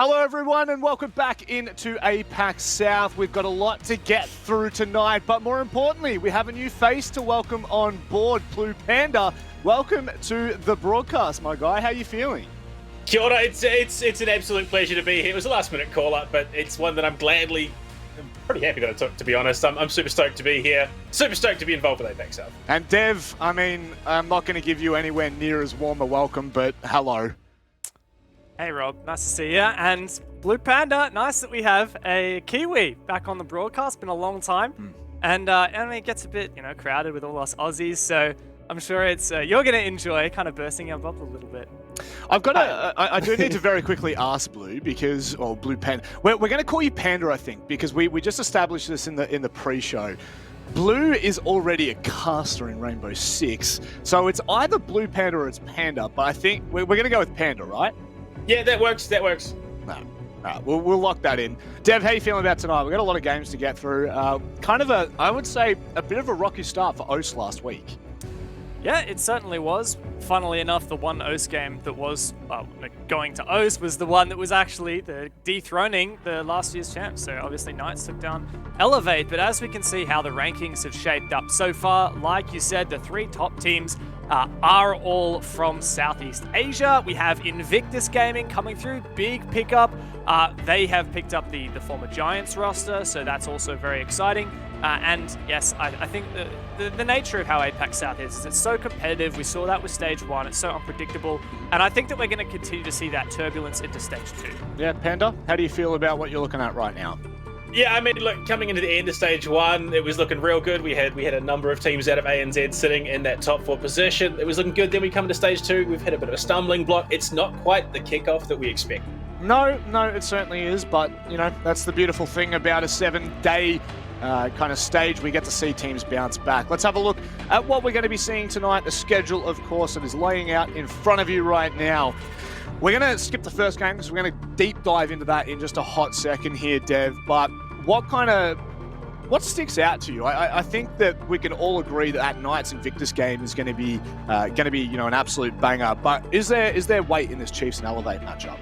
Hello everyone and welcome back into APAC South. We've got a lot to get through tonight, but more importantly, we have a new face to welcome on board. Blue Panda, welcome to the broadcast, my guy. How are you feeling? Kia ora, it's an absolute pleasure to be here. It was a last minute call up, but it's one that I'm pretty happy that I took, to be honest. I'm super stoked to be here, super stoked to be involved with APAC South. And Dev, I mean, I'm not going to give you anywhere near as warm a welcome, but hello. Hey Rob, nice to see you. And Blue Panda, nice that we have a Kiwi back on the broadcast. Been a long time, and I mean, it gets a bit crowded with all us Aussies. So I'm sure it's you're going to enjoy kind of bursting our bubble a little bit. I've got I do need to very quickly ask Blue Blue Panda. We're going to call you Panda, I think, because we just established this in the pre-show. Blue is already a caster in Rainbow Six, so it's either Blue Panda or it's Panda. But I think we're going to go with Panda, right? Yeah, that works. That works. No. We'll lock that in. Dev, how are you feeling about tonight? We've got a lot of games to get through. I would say, a bit of a rocky start for OS last week. Yeah, it certainly was. Funnily enough, the one OS game that was going to OS was the one that was actually dethroning the last year's champs. So obviously Knights took down Elevate, but as we can see how the rankings have shaped up so far, like you said, the three top teams are all from Southeast Asia. We have Invictus Gaming coming through, big pickup. They have picked up the former Giants roster, so that's also very exciting. And yes, I think the nature of how APAC South is it's so competitive. We saw that with Stage 1. It's so unpredictable. And I think that we're going to continue to see that turbulence into Stage 2. Yeah, Panda, how do you feel about what you're looking at right now? Yeah, I mean, look, coming into the end of Stage 1, it was looking real good. We had a number of teams out of ANZ sitting in that top 4 position. It was looking good. Then we come to Stage 2. We've had a bit of a stumbling block. It's not quite the kickoff that we expect. No, it certainly is. But, that's the beautiful thing about a 7-day kind of stage. We get to see teams bounce back. Let's have a look at what we're going to be seeing tonight. The schedule, of course, it is laying out in front of you right now. We're going to skip the first game because we're going to deep dive into that in just a hot second here, Dev. But what sticks out to you? I think that we can all agree that Knights Invictus game is going to be an absolute banger. But is there weight in this Chiefs and Elevate matchup?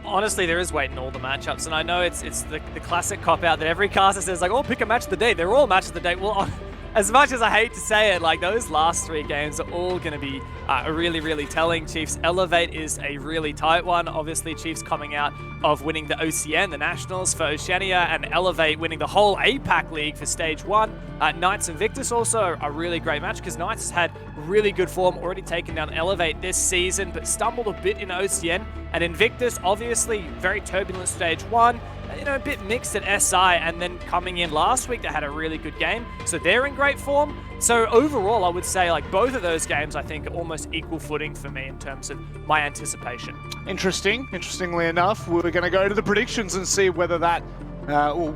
Honestly, there is weight in all the matchups, and I know it's the classic cop-out that every caster says, like, oh, pick a match of the day. They're all match of the day. Well, as much as I hate to say it, like, those last 3 games are all going to be really, really telling. Chiefs Elevate is a really tight one. Obviously, Chiefs coming out of winning the OCN, the Nationals for Oceania, and Elevate winning the whole APAC League for Stage 1. Knights Invictus also a really great match because Knights has had really good form, already taken down Elevate this season, but stumbled a bit in OCN. And Invictus, obviously, very turbulent Stage 1. A bit mixed at SI, and then coming in last week, they had a really good game. So they're in great form. So overall, I would say like both of those games, I think, are almost equal footing for me in terms of my anticipation. Interestingly enough, we're going to go to the predictions and see whether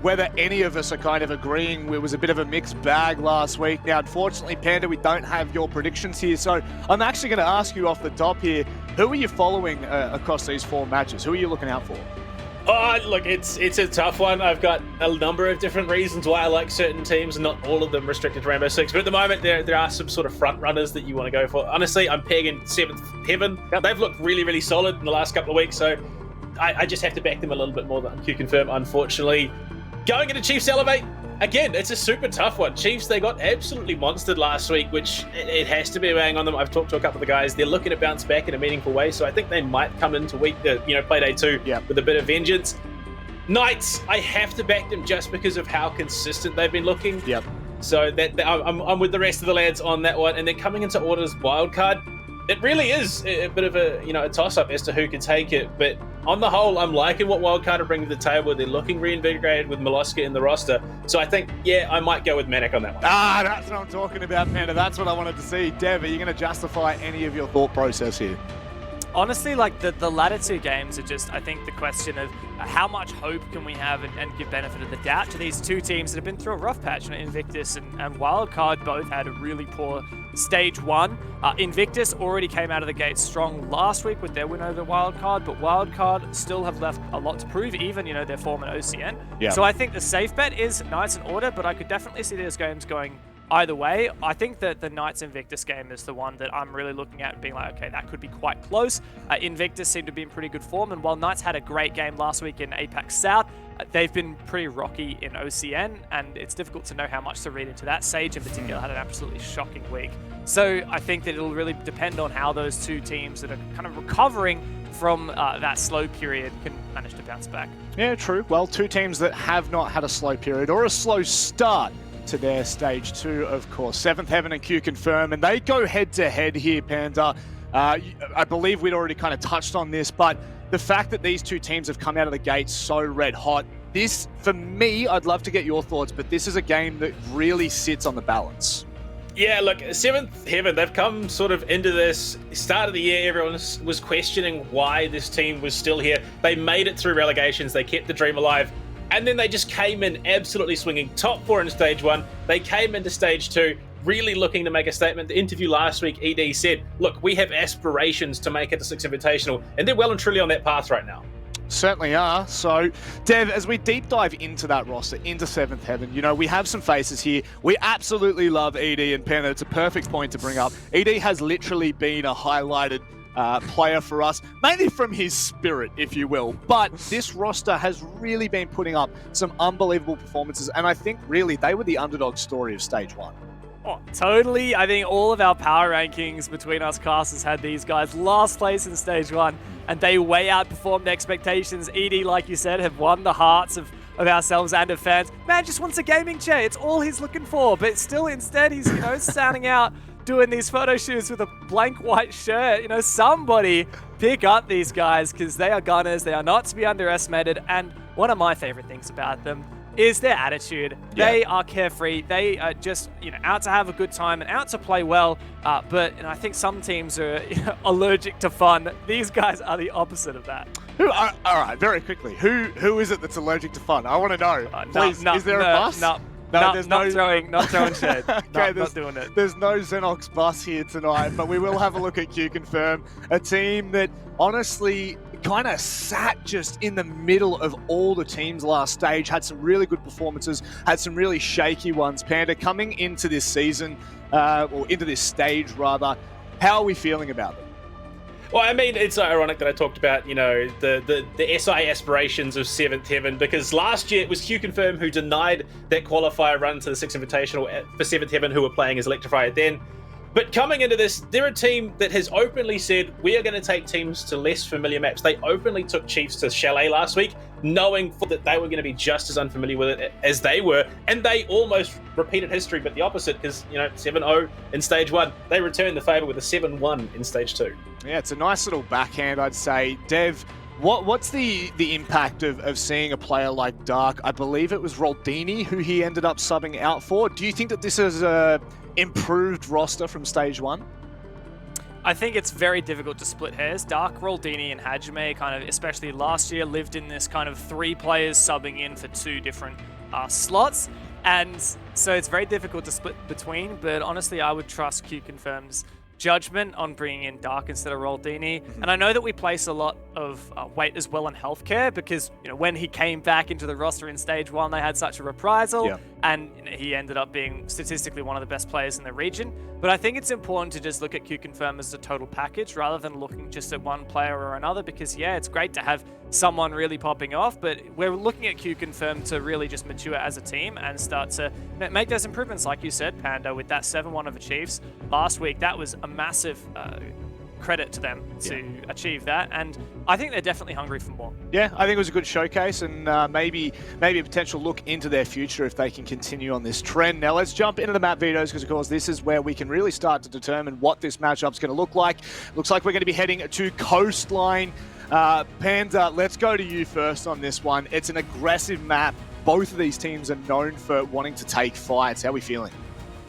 whether any of us are kind of agreeing. It was a bit of a mixed bag last week. Now, unfortunately, Panda, we don't have your predictions here. So I'm actually going to ask you off the top here, who are you following across these 4 matches? Who are you looking out for? Oh, look, it's a tough one. I've got a number of different reasons why I like certain teams, and not all of them restricted to Rainbow Six. But at the moment, there are some sort of front runners that you want to go for. Honestly, I'm pegging 7thHeaven. Yep. They've looked really, really solid in the last couple of weeks, so I just have to back them a little bit more than QConfirm, unfortunately. Going into Chiefs Elevate, again, it's a super tough one. Chiefs, they got absolutely monstered last week, which it has to be weighing on them. I've talked to a couple of the guys. They're looking to bounce back in a meaningful way, so I think they might come into Playday 2 with a bit of vengeance. Knights, I have to back them just because of how consistent they've been looking. Yep. So I'm with the rest of the lads on that one. And then coming into Order's wildcard, it really is a bit of a toss-up as to who can take it. But on the whole, I'm liking what wildcard are bringing to the table. They're looking reinvigorated with Molosca in the roster. So I think, I might go with Manic on that one. That's what I'm talking about, Panda. That's what I wanted to see. Dev, are you going to justify any of your thought process here? Honestly, like the latter 2 games are just, I think, the question of how much hope can we have and give benefit of the doubt to these 2 teams that have been through a rough patch. Invictus and Wildcard both had a really poor Stage 1. Invictus already came out of the gate strong last week with their win over Wildcard, but Wildcard still have left a lot to prove, even, their form in OCN. Yeah. So I think the safe bet is Knights in Order, but I could definitely see those games going either way. I think that the Knights Invictus game is the one that I'm really looking at and being like, okay, that could be quite close. Invictus seem to be in pretty good form, and while Knights had a great game last week in APAC South, they've been pretty rocky in OCN, and it's difficult to know how much to read into that. Sage in particular had an absolutely shocking week. So I think that it'll really depend on how those two teams that are kind of recovering from that slow period can manage to bounce back. Yeah, true. Well, two teams that have not had a slow period or a slow start to their stage 2, of course. 7thHeaven and QConfirm, and they go head-to-head here, Panda. I believe we'd already kind of touched on this, but the fact that these two teams have come out of the gate so red hot, this, for me, I'd love to get your thoughts, but this is a game that really sits on the balance. Yeah, look, 7thHeaven, they've come sort of into this start of the year. Everyone was questioning why this team was still here. They made it through relegations. They kept the dream alive. And then they just came in absolutely swinging. Top 4 in stage 1. They came into stage 2 really looking to make a statement. The interview last week, ED said, look, we have aspirations to make it to 6 Invitational. And they're well and truly on that path right now. Certainly are. So, Dev, as we deep dive into that roster, into 7thHeaven, you know, we have some faces here. We absolutely love ED and Panda. It's a perfect point to bring up. ED has literally been a highlighted player for us, mainly from his spirit, if you will. But this roster has really been putting up some unbelievable performances, and I think really they were the underdog story of stage 1. Oh, totally. I think all of our power rankings between us casters had these guys last place in stage 1, and they way outperformed expectations. ED, like you said, have won the hearts of ourselves and of fans. Man just wants a gaming chair. It's all he's looking for, but still instead he's, you know, sounding out doing these photo shoots with a blank white shirt. You know, somebody pick up these guys because they are gunners. They are not to be underestimated. And one of my favorite things about them is their attitude. Yeah. They are carefree. They are just, you know, out to have a good time and out to play well. But I think some teams are allergic to fun. These guys are the opposite of that. All right, very quickly. Who is it that's allergic to fun? I want to know. Please, is there a bus? No, there's not throwing shade. Okay, not doing it. There's no Xenox bus here tonight, but we will have a look at QConfirm, a team that honestly kind of sat just in the middle of all the teams last stage, had some really good performances, had some really shaky ones. Panda, coming into this season, or into this stage rather, how are we feeling about them? Well, I mean, it's ironic that I talked about, you know, the SI aspirations of 7thHeaven, because last year it was QConfirm who denied that qualifier run to the 6 Invitational for 7thHeaven, who were playing as Electrifier then. But coming into this, they're a team that has openly said, we are going to take teams to less familiar maps. They openly took Chiefs to Chalet last week, knowing that they were going to be just as unfamiliar with it as they were. And they almost repeated history, but the opposite, because, you know, 7-0 in stage 1. They returned the favour with a 7-1 in stage 2. Yeah, it's a nice little backhand, I'd say. Dev, what's the impact of seeing a player like Dark? I believe it was Roldini who he ended up subbing out for. Do you think that this is a improved roster from stage 1? I think it's very difficult to split hairs. Dark, Roldini, and Hajime kind of, especially last year, lived in this kind of 3 players subbing in for 2 different slots. And so it's very difficult to split between, but honestly, I would trust QConfirm's judgment on bringing in Dark instead of Roldini. And I know that we place a lot of weight as well on healthcare because, you know, when he came back into the roster in stage 1, they had such a reprisal, and you know, he ended up being statistically one of the best players in the region. But I think it's important to just look at QConfirm as a total package rather than looking just at one player or another, because yeah, it's great to have someone really popping off, but we're looking at QConfirm to really just mature as a team and start to make those improvements, like you said, Panda, with that 7-1 of the Chiefs last week. That was a massive credit to them to achieve that, and I think they're definitely hungry for more. Yeah, I think it was a good showcase, and maybe a potential look into their future if they can continue on this trend. Now let's jump into the map vetoes, because of course this is where we can really start to determine what this matchup's going to look like. Looks like we're going to be heading to Coastline. Panda, let's go to you first on this one. It's an aggressive map. Both of these teams are known for wanting to take fights. How are we feeling?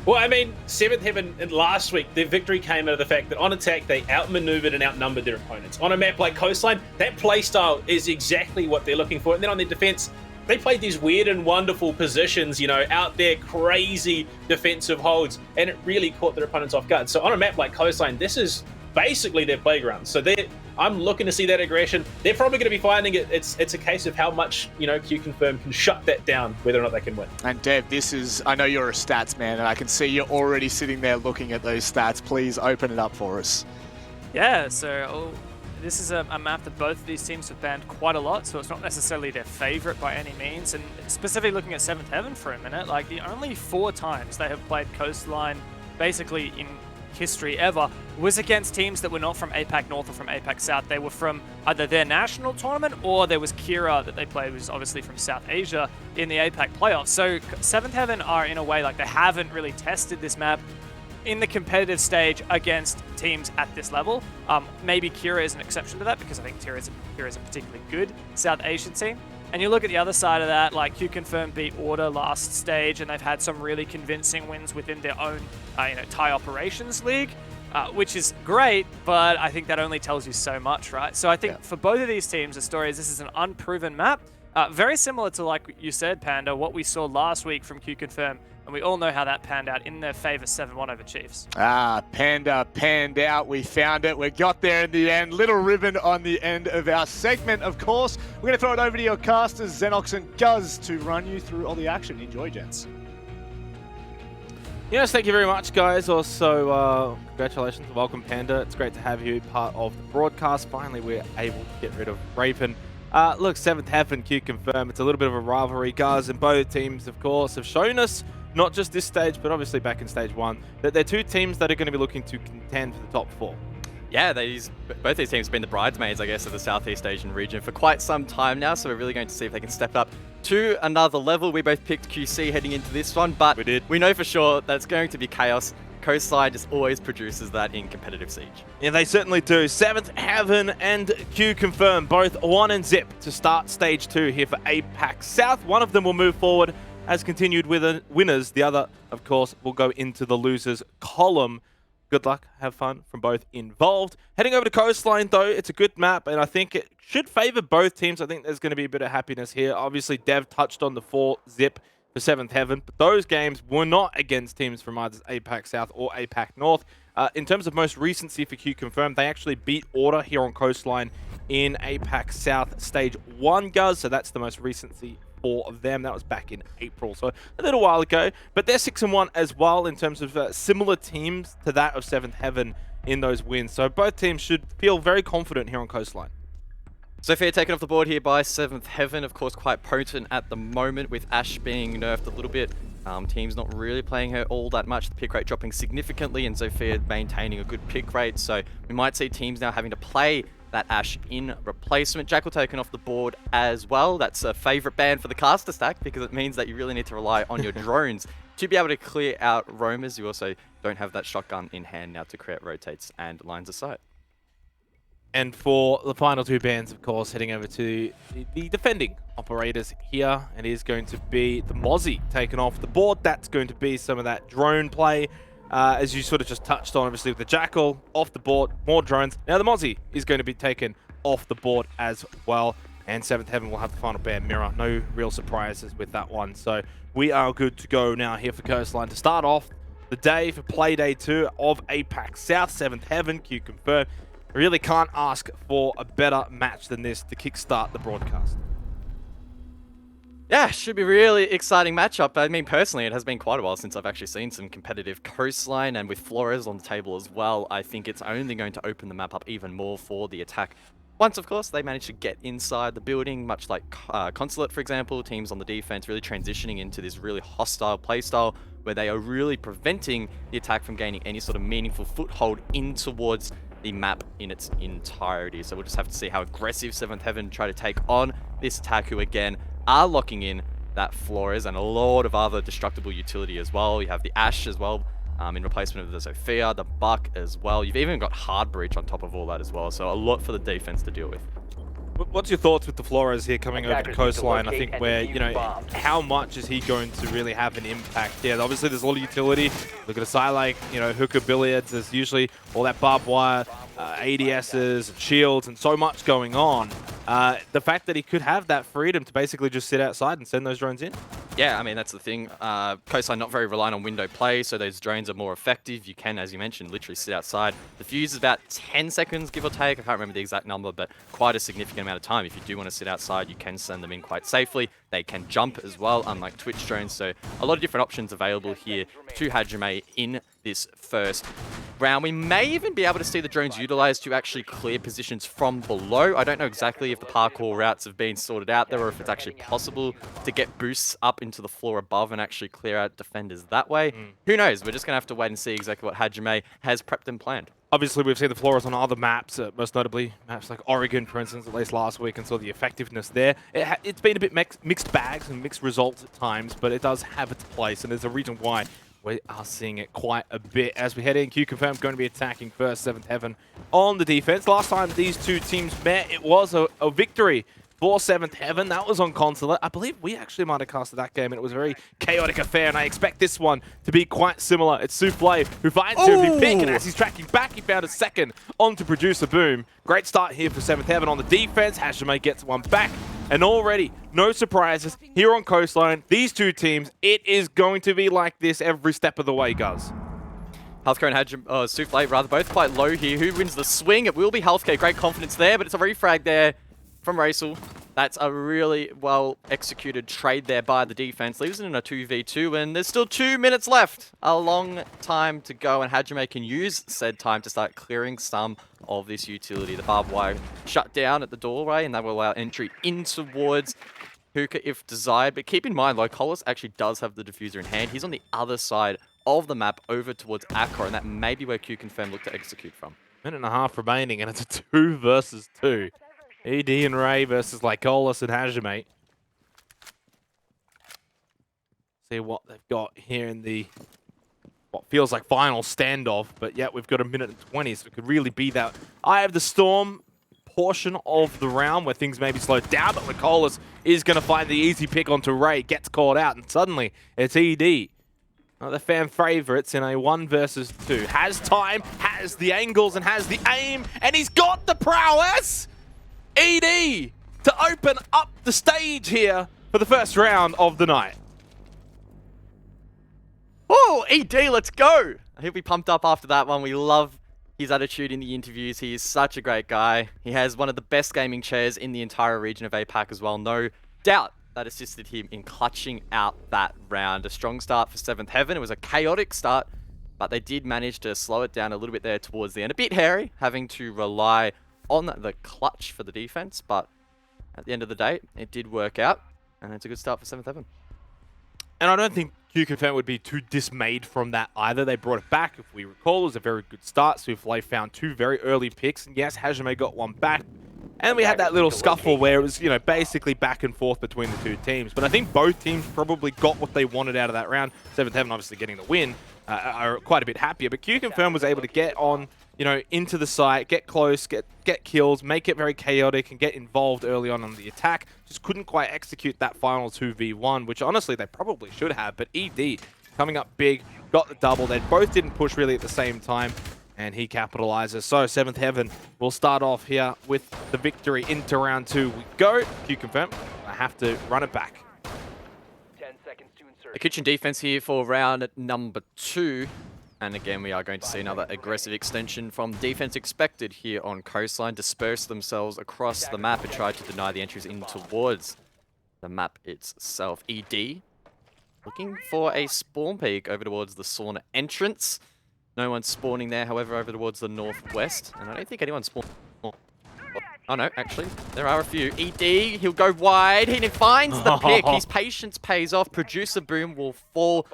Well, I mean, 7thHeaven last week, their victory came out of the fact that on attack, they outmaneuvered and outnumbered their opponents. On a map like Coastline, that playstyle is exactly what they're looking for. And then on their defense, they played these weird and wonderful positions, you know, out there, crazy defensive holds, and it really caught their opponents off guard. So on a map like Coastline, this is basically their playground. So I'm looking to see that aggression. They're probably going to be finding it. It's a case of how much, QConfirm can shut that down, whether or not they can win. And Dev, I know you're a stats man, and I can see you're already sitting there looking at those stats. Please open it up for us. Yeah, so this is a map that both of these teams have banned quite a lot, so it's not necessarily their favorite by any means. And specifically looking at 7thHeaven for a minute, like the only 4 times they have played Coastline basically in history ever was against teams that were not from APAC North or from APAC South. They were from either their national tournament, or there was Kira that they played, which is obviously from South Asia, in the APAC playoffs. So 7thHeaven are in a way like they haven't really tested this map in the competitive stage against teams at this level. Maybe Kira is an exception to that, because I think Kira is a particularly good South Asian team. And you look at the other side of that, like QConfirm beat Order last stage, and they've had some really convincing wins within their own Thai Operations League, which is great, but I think that only tells you so much, right? So I think for both of these teams, the story is this is an unproven map, very similar to, like you said, Panda, what we saw last week from QConfirm. And we all know how that panned out in their favor, 7-1 over Chiefs. Panda panned out. We found it. We got there in the end. Little ribbon on the end of our segment, of course. We're going to throw it over to your casters, Xenox and Guz, to run you through all the action. Enjoy, gents. Yes, thank you very much, guys. Also, congratulations. Welcome, Panda. It's great to have you part of the broadcast. Finally, we're able to get rid of Rapin. Look, 7thHeaven, QConfirm. It's a little bit of a rivalry, Guz, and both teams, of course, have shown us, not just this stage, but obviously back in stage 1, that they're 2 teams that are going to be looking to contend for the top 4. Yeah, both these teams have been the bridesmaids, I guess, of the Southeast Asian region for quite some time now, so we're really going to see if they can step up to another level. We both picked QC heading into this one, but we know for sure that it's going to be chaos. Coastline just always produces that in competitive Siege. Yeah, they certainly do. 7thHeaven and QConfirm, both 1 and zip to start stage 2 here for APAC South. One of them will move forward as continued with winners. The other, of course, will go into the losers column. Good luck, have fun from both involved. Heading over to Coastline, though, it's a good map, and I think it should favor both teams. I think there's going to be a bit of happiness here. Obviously, Dev touched on the 4 zip for 7thHeaven, but those games were not against teams from either APAC South or APAC North. In terms of most recency for QConfirm, they actually beat Order here on Coastline in APAC South Stage 1, Guz, so that's the most recency for them. That was back in April, so a little while ago. But they're 6-1 as well in terms of similar teams to that of 7thHeaven in those wins. So both teams should feel very confident here on Coastline. Sophia taken off the board here by 7thHeaven, of course quite potent at the moment with Ashe being nerfed a little bit. Team's not really playing her all that much, the pick rate dropping significantly and Sophia maintaining a good pick rate, so we might see teams now having to play that Ashe in replacement. Jackal taken off the board as well. That's a favourite ban for the caster stack because it means that you really need to rely on your drones to be able to clear out roamers. You also don't have that shotgun in hand now to create rotates and lines of sight. And for the final 2 bans, of course, heading over to the defending operators here, it is going to be the Mozzie taken off the board. That's going to be some of that drone play, as you sort of just touched on, obviously, with the Jackal off the board, more drones. Now the Mozzie is going to be taken off the board as well, and 7thHeaven will have the final ban Mirror. No real surprises with that one. So we are good to go now here for Coastline to start off the day for Playday 2 of APAC South. 7thHeaven, QConfirm. Really can't ask for a better match than this to kickstart the broadcast. Yeah, should be a really exciting matchup. I mean, personally, it has been quite a while since I've actually seen some competitive Coastline, and with Flores on the table as well, I think it's only going to open the map up even more for the attack. Once, of course, they manage to get inside the building, much like Consulate, for example, teams on the defense really transitioning into this really hostile playstyle where they are really preventing the attack from gaining any sort of meaningful foothold in towards the map in its entirety. So we'll just have to see how aggressive 7thHeaven try to take on this attack, who again are locking in that Flores and a lot of other destructible utility as well. You have the Ashe as well, in replacement of the Sophia, the Buck as well. You've even got Hard Breach on top of all that as well, so a lot for the defense to deal with. What's your thoughts with the Flores here coming over to Coastline? I think where, how much is he going to really have an impact? Yeah, obviously there's a lot of utility. Look at a side like, Hooker Billiards, there's usually all that barbed wire ADSs and shields and so much going on, the fact that he could have that freedom to basically just sit outside and send those drones in. Yeah, I mean, that's the thing. Coastline not very reliant on window play, so those drones are more effective. You can, as you mentioned, literally sit outside. The fuse is about 10 seconds, give or take. I can't remember the exact number, but quite a significant amount of time. If you do want to sit outside, you can send them in quite safely. They can jump as well, unlike Twitch drones. So a lot of different options available here to Hajime in this first round. We may even be able to see the drones utilized to actually clear positions from below. I don't know exactly if the parkour routes have been sorted out there or if it's actually possible to get boosts up into the floor above and actually clear out defenders that way. Who knows? We're just going to have to wait and see exactly what Hajime has prepped and planned. Obviously, we've seen the floors on other maps, most notably maps like Oregon, for instance, at least last week, and saw the effectiveness there. It's been a bit mixed bags and mixed results at times, but it does have its place, and there's a reason why we are seeing it quite a bit. As we head in, QConfirm going to be attacking first, 7thHeaven on the defense. Last time these two teams met, it was a victory for 7thHeaven. That was on Consulate. I believe we actually might have casted that game, and it was a very chaotic affair, and I expect this one to be quite similar. It's Souffle who finds Tuvi Pick, and as he's tracking back, he found a second onto Producer Boom. Great start here for 7thHeaven on the defense. Hajime gets one back, and already, no surprises here on Coastline. These two teams, it is going to be like this every step of the way, Guz. Healthcare and Hajime, Souffle, rather, both quite low here. Who wins the swing? It will be Healthcare. Great confidence there, but it's a refrag there from Racel. That's a really well-executed trade there by the defense. Leaves it in a 2v2, and there's still 2 minutes left. A long time to go, and Hajime can use said time to start clearing some of this utility. The barbed wire shut down at the doorway, and that will allow entry in towards Hookah if desired. But keep in mind, Locolis actually does have the diffuser in hand. He's on the other side of the map over towards Accra, and that may be where QConfirm look to execute from. Minute and a half remaining, and it's a 2 versus 2. ED and Ray versus Lycolis and Hajime. See what they've got here in the what feels like final standoff, but yet we've got a minute and 20, so it could really be that Eye of the Storm portion of the round where things may be slowed down, but Lycolis is going to find the easy pick onto Ray, gets caught out, and suddenly it's ED. The fan favorites in a 1 versus 2. Has time, has the angles, and has the aim, and he's got the prowess! ED to open up the stage here for the first round of the night. Oh, ED, let's go! He'll be pumped up after that one. We love his attitude in the interviews. He is such a great guy. He has one of the best gaming chairs in the entire region of APAC as well. No doubt that assisted him in clutching out that round. A strong start for 7thHeaven. It was a chaotic start, but they did manage to slow it down a little bit there towards the end. A bit hairy, having to rely on the clutch for the defense, but at the end of the day, it did work out, and it's a good start for 7thHeaven. And I don't think QConfirm would be too dismayed from that either. They brought it back. If we recall, it was a very good start. Souffle found 2 very early picks, and yes, Hajime got one back. And we had that little scuffle where it was, you know, basically back and forth between the two teams. But I think both teams probably got what they wanted out of that round. 7thHeaven obviously getting the win, are quite a bit happier. But QConfirm was able to get on, you know, into the site, get close, get kills, make it very chaotic, and get involved early on the attack. Just couldn't quite execute that final 2v1, which honestly they probably should have. But ED coming up big, got the double. They both didn't push really at the same time, and he capitalizes. So 7thHeaven will start off here with the victory. Into round 2 we go. QConfirm, I have to run it back. 10 seconds to insert. A kitchen defense here for round number 2. And again, we are going to see another aggressive extension from defense expected here on Coastline. Disperse themselves across the map and try to deny the entries in towards the map itself. ED looking for a spawn peek over towards the sauna entrance. No one's spawning there, however, over towards the northwest. And I don't think anyone's spawned. Oh no, actually, there are a few. ED, he'll go wide. He finds the pick. His patience pays off. Producer Boom will fall.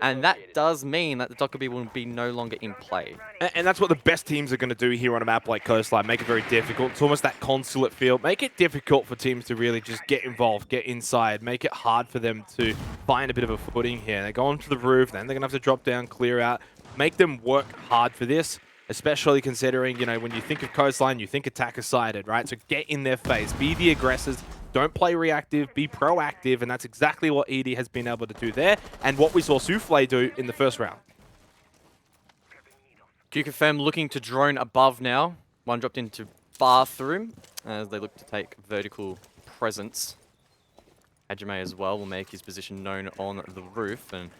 And that does mean that the Dokkaebi will be no longer in play. And that's what the best teams are going to do here on a map like Coastline. Make it very difficult. It's almost that consulate feel. Make it difficult for teams to really just get involved, get inside. Make it hard for them to find a bit of a footing here. They go onto the roof, then they're going to have to drop down, clear out. Make them work hard for this, especially considering, you know, when you think of Coastline, you think attacker-sided, right? So get in their face. Be the aggressors. Don't play reactive, be proactive, and that's exactly what ED has been able to do there, and what we saw Souffle do in the first round. QConfirm looking to drone above now. One dropped into bathroom as they look to take vertical presence. Hajime as well will make his position known on the roof, and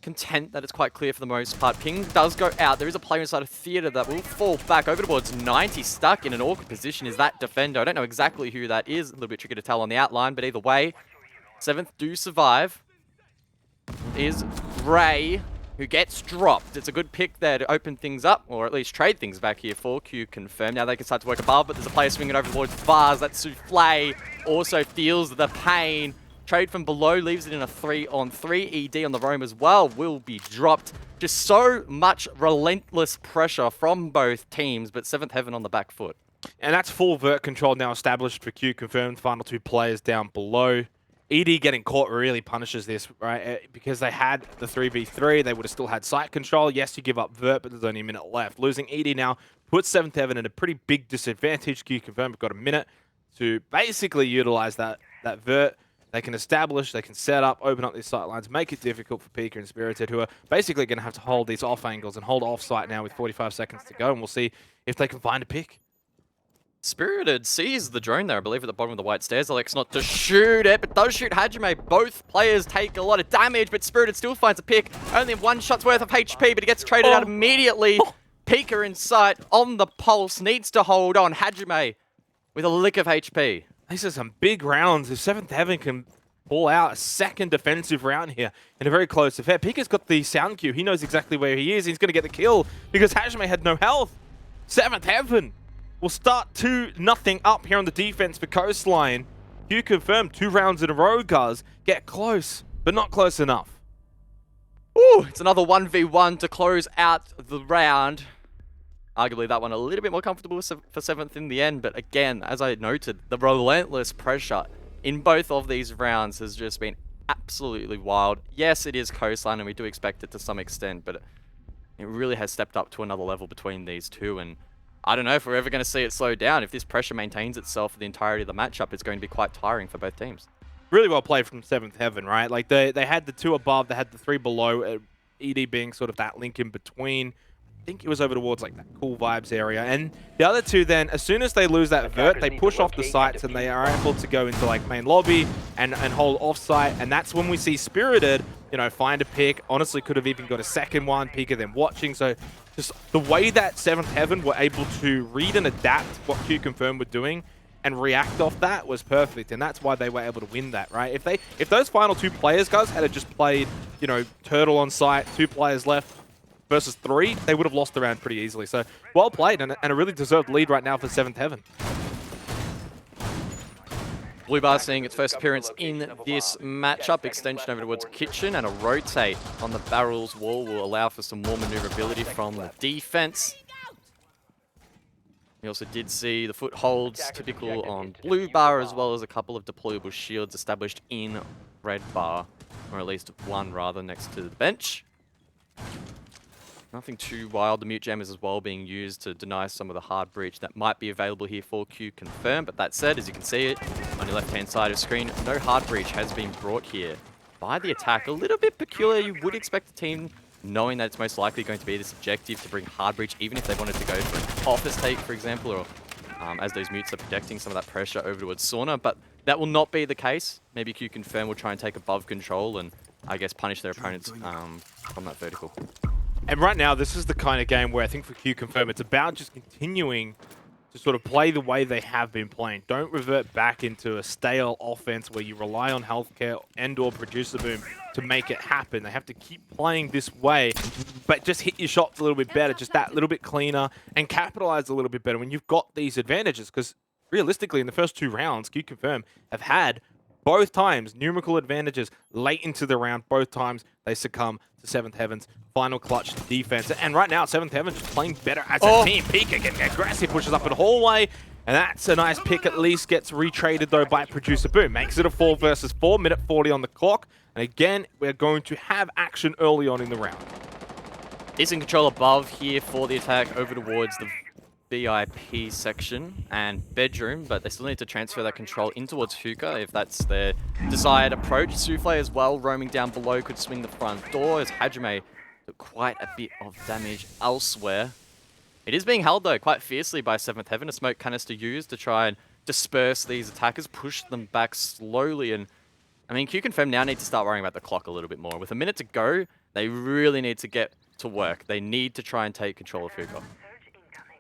content that it's quite clear for the most part. Ping does go out. There is a player inside of theater that will fall back over towards 90, stuck in an awkward position. Is that defender? I don't know exactly who that is. A little bit tricky to tell on the outline, but either way, 7th do survive. Is Ray, who gets dropped. It's a good pick there to open things up, or at least trade things back here for QConfirm. Now they can start to work above, but there's a player swinging over towards Vaz. That Souffle also feels the pain. Trade from below leaves it in a 3-on-3. ED on the roam as well will be dropped. Just so much relentless pressure from both teams, but 7thHeaven on the back foot. And that's full vert control now established for QConfirm. Final 2 players down below. ED getting caught really punishes this, right? Because they had the 3v3, they would have still had site control. Yes, you give up vert, but there's only a minute left. Losing ED now puts 7thHeaven in a pretty big disadvantage. QConfirm have got a minute to basically utilize that vert. They can establish, they can set up, open up these sight lines, make it difficult for Pika and Spirited, who are basically going to have to hold these off angles and hold off site now with 45 seconds to go, and we'll see if they can find a pick. Spirited sees the drone there, I believe, at the bottom of the white stairs. Elects not to shoot it, but does shoot Hajime. Both players take a lot of damage, but Spirited still finds a pick. Only 1 shot's worth of HP, but he gets traded out immediately. Pika in sight, on the pulse, needs to hold on. Hajime with a lick of HP. These are some big rounds. If 7thHeaven can pull out a second defensive round here in a very close affair. Pika's got the sound cue. He knows exactly where he is. He's going to get the kill because Hajime had no health. 7thHeaven will start 2-0 up here on the defense for Coastline. QConfirm 2 rounds in a row, guys. Get close, but not close enough. Ooh, it's another 1v1 to close out the round. Arguably that one a little bit more comfortable for 7th in the end, but again, as I noted, the relentless pressure in both of these rounds has just been absolutely wild. Yes, it is Coastline, and we do expect it to some extent, but it really has stepped up to another level between these two, and I don't know if we're ever going to see it slow down. If this pressure maintains itself for the entirety of the matchup, it's going to be quite tiring for both teams. Really well played from 7thHeaven, right? Like they had the 2 above, they had the 3 below, ED being sort of that link in between. I think it was over towards like that cool vibes area, and the other 2 then, as soon as they lose that vert, they push off the sites and they are able to go into like main lobby and hold off site, and that's when we see Spirited, you know, find a pick. Honestly, could have even got a second one. Pika then watching, so just the way that 7thHeaven were able to read and adapt what QConfirm were doing and react off that was perfect, and that's why they were able to win that, right? If those final 2 players, guys, had just played, you know, Turtle on site, 2 players left versus 3, they would have lost the round pretty easily. So, well played, and a really deserved lead right now for 7thHeaven. Blue Bar seeing its first appearance in this matchup. Extension over towards Kitchen, and a rotate on the barrels wall will allow for some more maneuverability from the defense. We also did see the footholds typical on Blue Bar, as well as a couple of deployable shields established in Red Bar, or at least one rather, next to the bench. Nothing too wild. The mute jam is as well being used to deny some of the hard breach that might be available here for QConfirm. But that said, as you can see it on your left-hand side of screen, no hard breach has been brought here by the attack. A little bit peculiar. You would expect the team, knowing that it's most likely going to be this objective, to bring hard breach, even if they wanted to go for an office take, for example, or as those mutes are protecting some of that pressure over towards Sauna. But that will not be the case. Maybe QConfirm will try and take above control and, I guess, punish their opponents from that vertical. And right now, this is the kind of game where I think for QConfirm, it's about just continuing to sort of play the way they have been playing. Don't revert back into a stale offense where you rely on healthcare and or producer boom to make it happen. They have to keep playing this way, but just hit your shots a little bit better, just that little bit cleaner, and capitalize a little bit better when you've got these advantages. Because realistically, in the first 2 rounds, QConfirm have had both times numerical advantages late into the round. Both times they succumb to 7thHeaven's final clutch defense. And right now, 7thHeaven just playing better as a team. Pika getting aggressive, pushes up in the hallway. And that's a nice pick, at least gets retraded though by Producer Boom. Makes it a 4 versus 4, minute 40 on the clock. And again, we're going to have action early on in the round. Is in control above here for the attack over towards the VIP section and bedroom, but they still need to transfer that control in towards Hookah if that's their desired approach. Souffle as well, roaming down below, could swing the front door as Hajime took quite a bit of damage elsewhere. It is being held, though, quite fiercely by 7thHeaven. A smoke canister used to try and disperse these attackers, push them back slowly. And, I mean, QConfirm now need to start worrying about the clock a little bit more. With a minute to go, they really need to get to work. They need to try and take control of Hookah.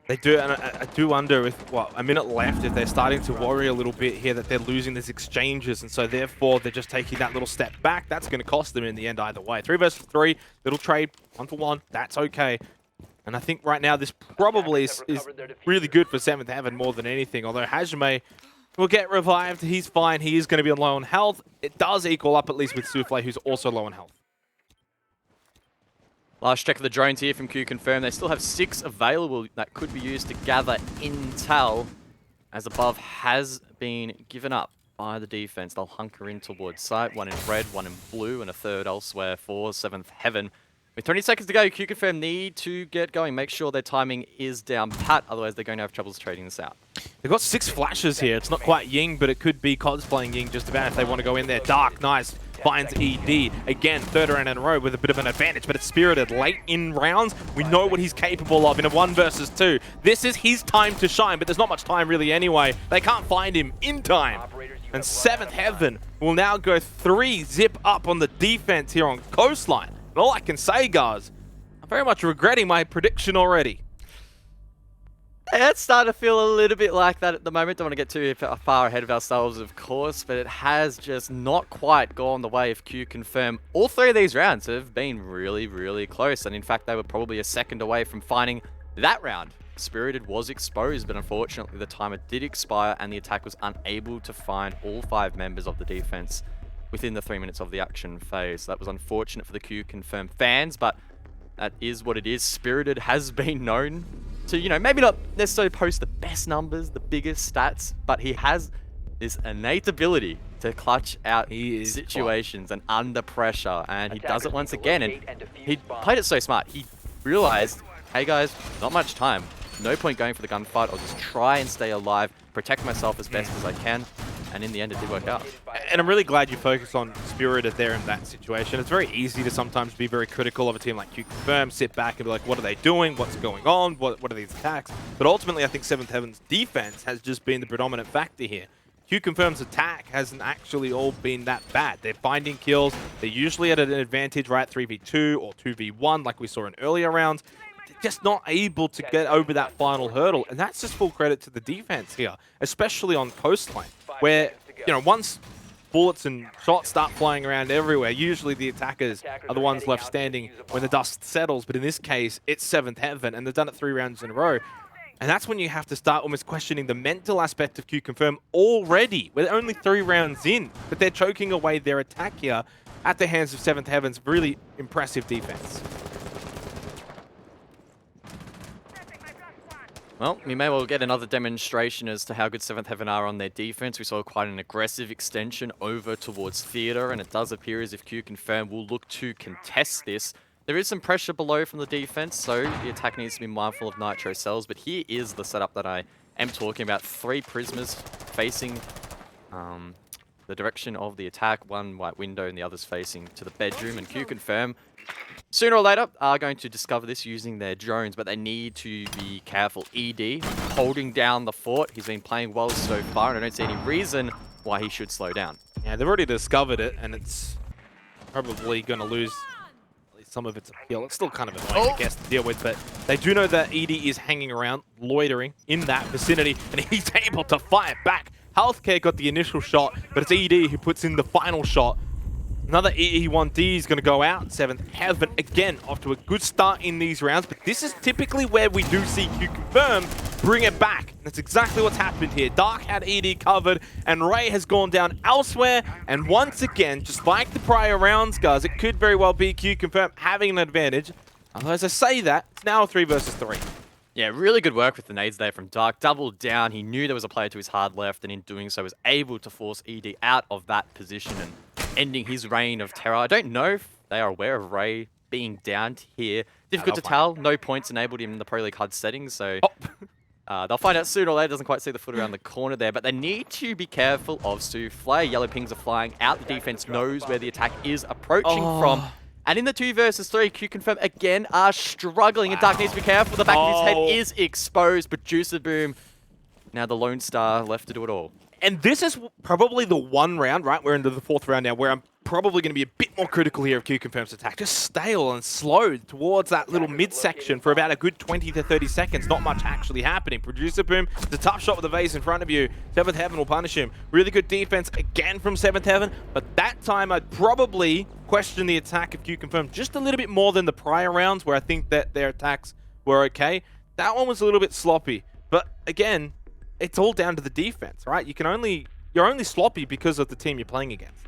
They do, and I do wonder with, what, a minute left, if they're starting to worry a little bit here that they're losing these exchanges, and so therefore they're just taking that little step back. That's going to cost them in the end either way. 3 versus 3, little trade, 1 for 1, that's okay. And I think right now this probably is really good for 7thHeaven more than anything, although Hajime will get revived. He's fine. He is going to be low on health. It does equal up at least with Souffle, who's also low on health. Last check of the drones here from QConfirm. They still have 6 available that could be used to gather intel, as above has been given up by the defense. They'll hunker in towards site. 1 in red, 1 in blue, and a third elsewhere for 7thHeaven. With 20 seconds to go, QConfirm need to get going. Make sure their timing is down pat, otherwise they're going to have troubles trading this out. They've got 6 flashes here. It's not quite Ying, but it could be cosplaying Ying just about if they want to go in there. Dark, nice. Finds ED. Again, 3rd round in a row with a bit of an advantage, but it's Spirited late in rounds. We know what he's capable of in a 1 versus 2. This is his time to shine, but there's not much time really anyway. They can't find him in time. And 7thHeaven will now go 3 zip up on the defense here on Coastline. And all I can say, guys, I'm very much regretting my prediction already. Yeah, it's starting to feel a little bit like that at the moment. Don't want to get too far ahead of ourselves, of course, but it has just not quite gone the way of QConfirm. All 3 of these rounds have been really, really close, and in fact, they were probably a second away from finding that round. Spirited was exposed, but unfortunately, the timer did expire, and the attack was unable to find all 5 members of the defense within the 3 minutes of the action phase. That was unfortunate for the QConfirm fans, but that is what it is. Spirited has been known to, you know, maybe not necessarily post the best numbers, the biggest stats, but he has this innate ability to clutch out situations and under pressure, and he does it once again, and he played it so smart. He realized, hey guys, not much time. No point going for the gunfight. I'll just try and stay alive, protect myself as best as I can, and in the end it did work out. And I'm really glad you focused on Spirited there in that situation. It's very easy to sometimes be very critical of a team like QConfirm, sit back and be like, what are they doing? What's going on? What are these attacks? But ultimately, I think 7thHeaven's defense has just been the predominant factor here. QConfirm's attack hasn't actually all been that bad. They're finding kills. They're usually at an advantage, right? 3v2 or 2v1 like we saw in earlier rounds. They're just not able to get over that final hurdle. And that's just full credit to the defense here, especially on Coastline, where, you know, once bullets and shots start flying around everywhere, usually the attackers are the ones left standing when the dust settles. But in this case, it's 7thHeaven, and they've done it 3 rounds in a row. And that's when you have to start almost questioning the mental aspect of QConfirm already. We're only 3 rounds in, but they're choking away their attack here at the hands of 7thHeaven's really impressive defense. Well, we may well get another demonstration as to how good 7thHeaven are on their defense. We saw quite an aggressive extension over towards Theatre, and it does appear as if QConfirm will look to contest this. There is some pressure below from the defense, so the attack needs to be mindful of Nitro cells, but here is the setup that I am talking about. 3 Prismas facing the direction of the attack, 1 white window and the others facing to the bedroom, and QConfirm sooner or later are going to discover this using their drones, but they need to be careful. ED holding down the fort. He's been playing well so far, and I don't see any reason why he should slow down. Yeah, they've already discovered it, and it's probably going to lose at least some of its appeal. It's still kind of annoying, I guess, to deal with, but they do know that ED is hanging around, loitering in that vicinity, and he's able to fire back. Healthcare got the initial shot, but it's ED who puts in the final shot. Another EE1D is going to go out. 7thHeaven, again, off to a good start in these rounds. But this is typically where we do see QConfirm bring it back. That's exactly what's happened here. Dark had ED covered, and Ray has gone down elsewhere. And once again, just like the prior rounds, guys, it could very well be QConfirm having an advantage. Although, as I say that, it's now a 3 versus 3. Yeah, really good work with the nades there from Dark. Doubled down. He knew there was a player to his hard left, and in doing so was able to force ED out of that position and ending his reign of terror. I don't know if they are aware of Ray being down here. Difficult to tell. No points enabled him in the Pro League HUD settings, so they'll find out sooner or later. Doesn't quite see the foot around the corner there, but they need to be careful of Souffle. Yellow pings are flying out. The defense knows where the attack is approaching from. And in the 2 versus 3, QConfirm again are struggling, and Dark needs to be careful. The back of his head is exposed. Producer Boom, now the Lone Star left to do it all. And this is probably the one round, right? We're into the 4th round now, where I'm probably going to be a bit more critical here of QConfirm's attack. Just stale and slow towards that little midsection for about a good 20 to 30 seconds. Not much actually happening. Producer Boom, the tough shot with the vase in front of you. 7th Heaven will punish him. Really good defense again from 7th Heaven, but that time I'd probably question the attack of QConfirm just a little bit more than the prior rounds, where I think that their attacks were okay. That one was a little bit sloppy, but again, it's all down to the defense, right? You're only sloppy because of the team you're playing against.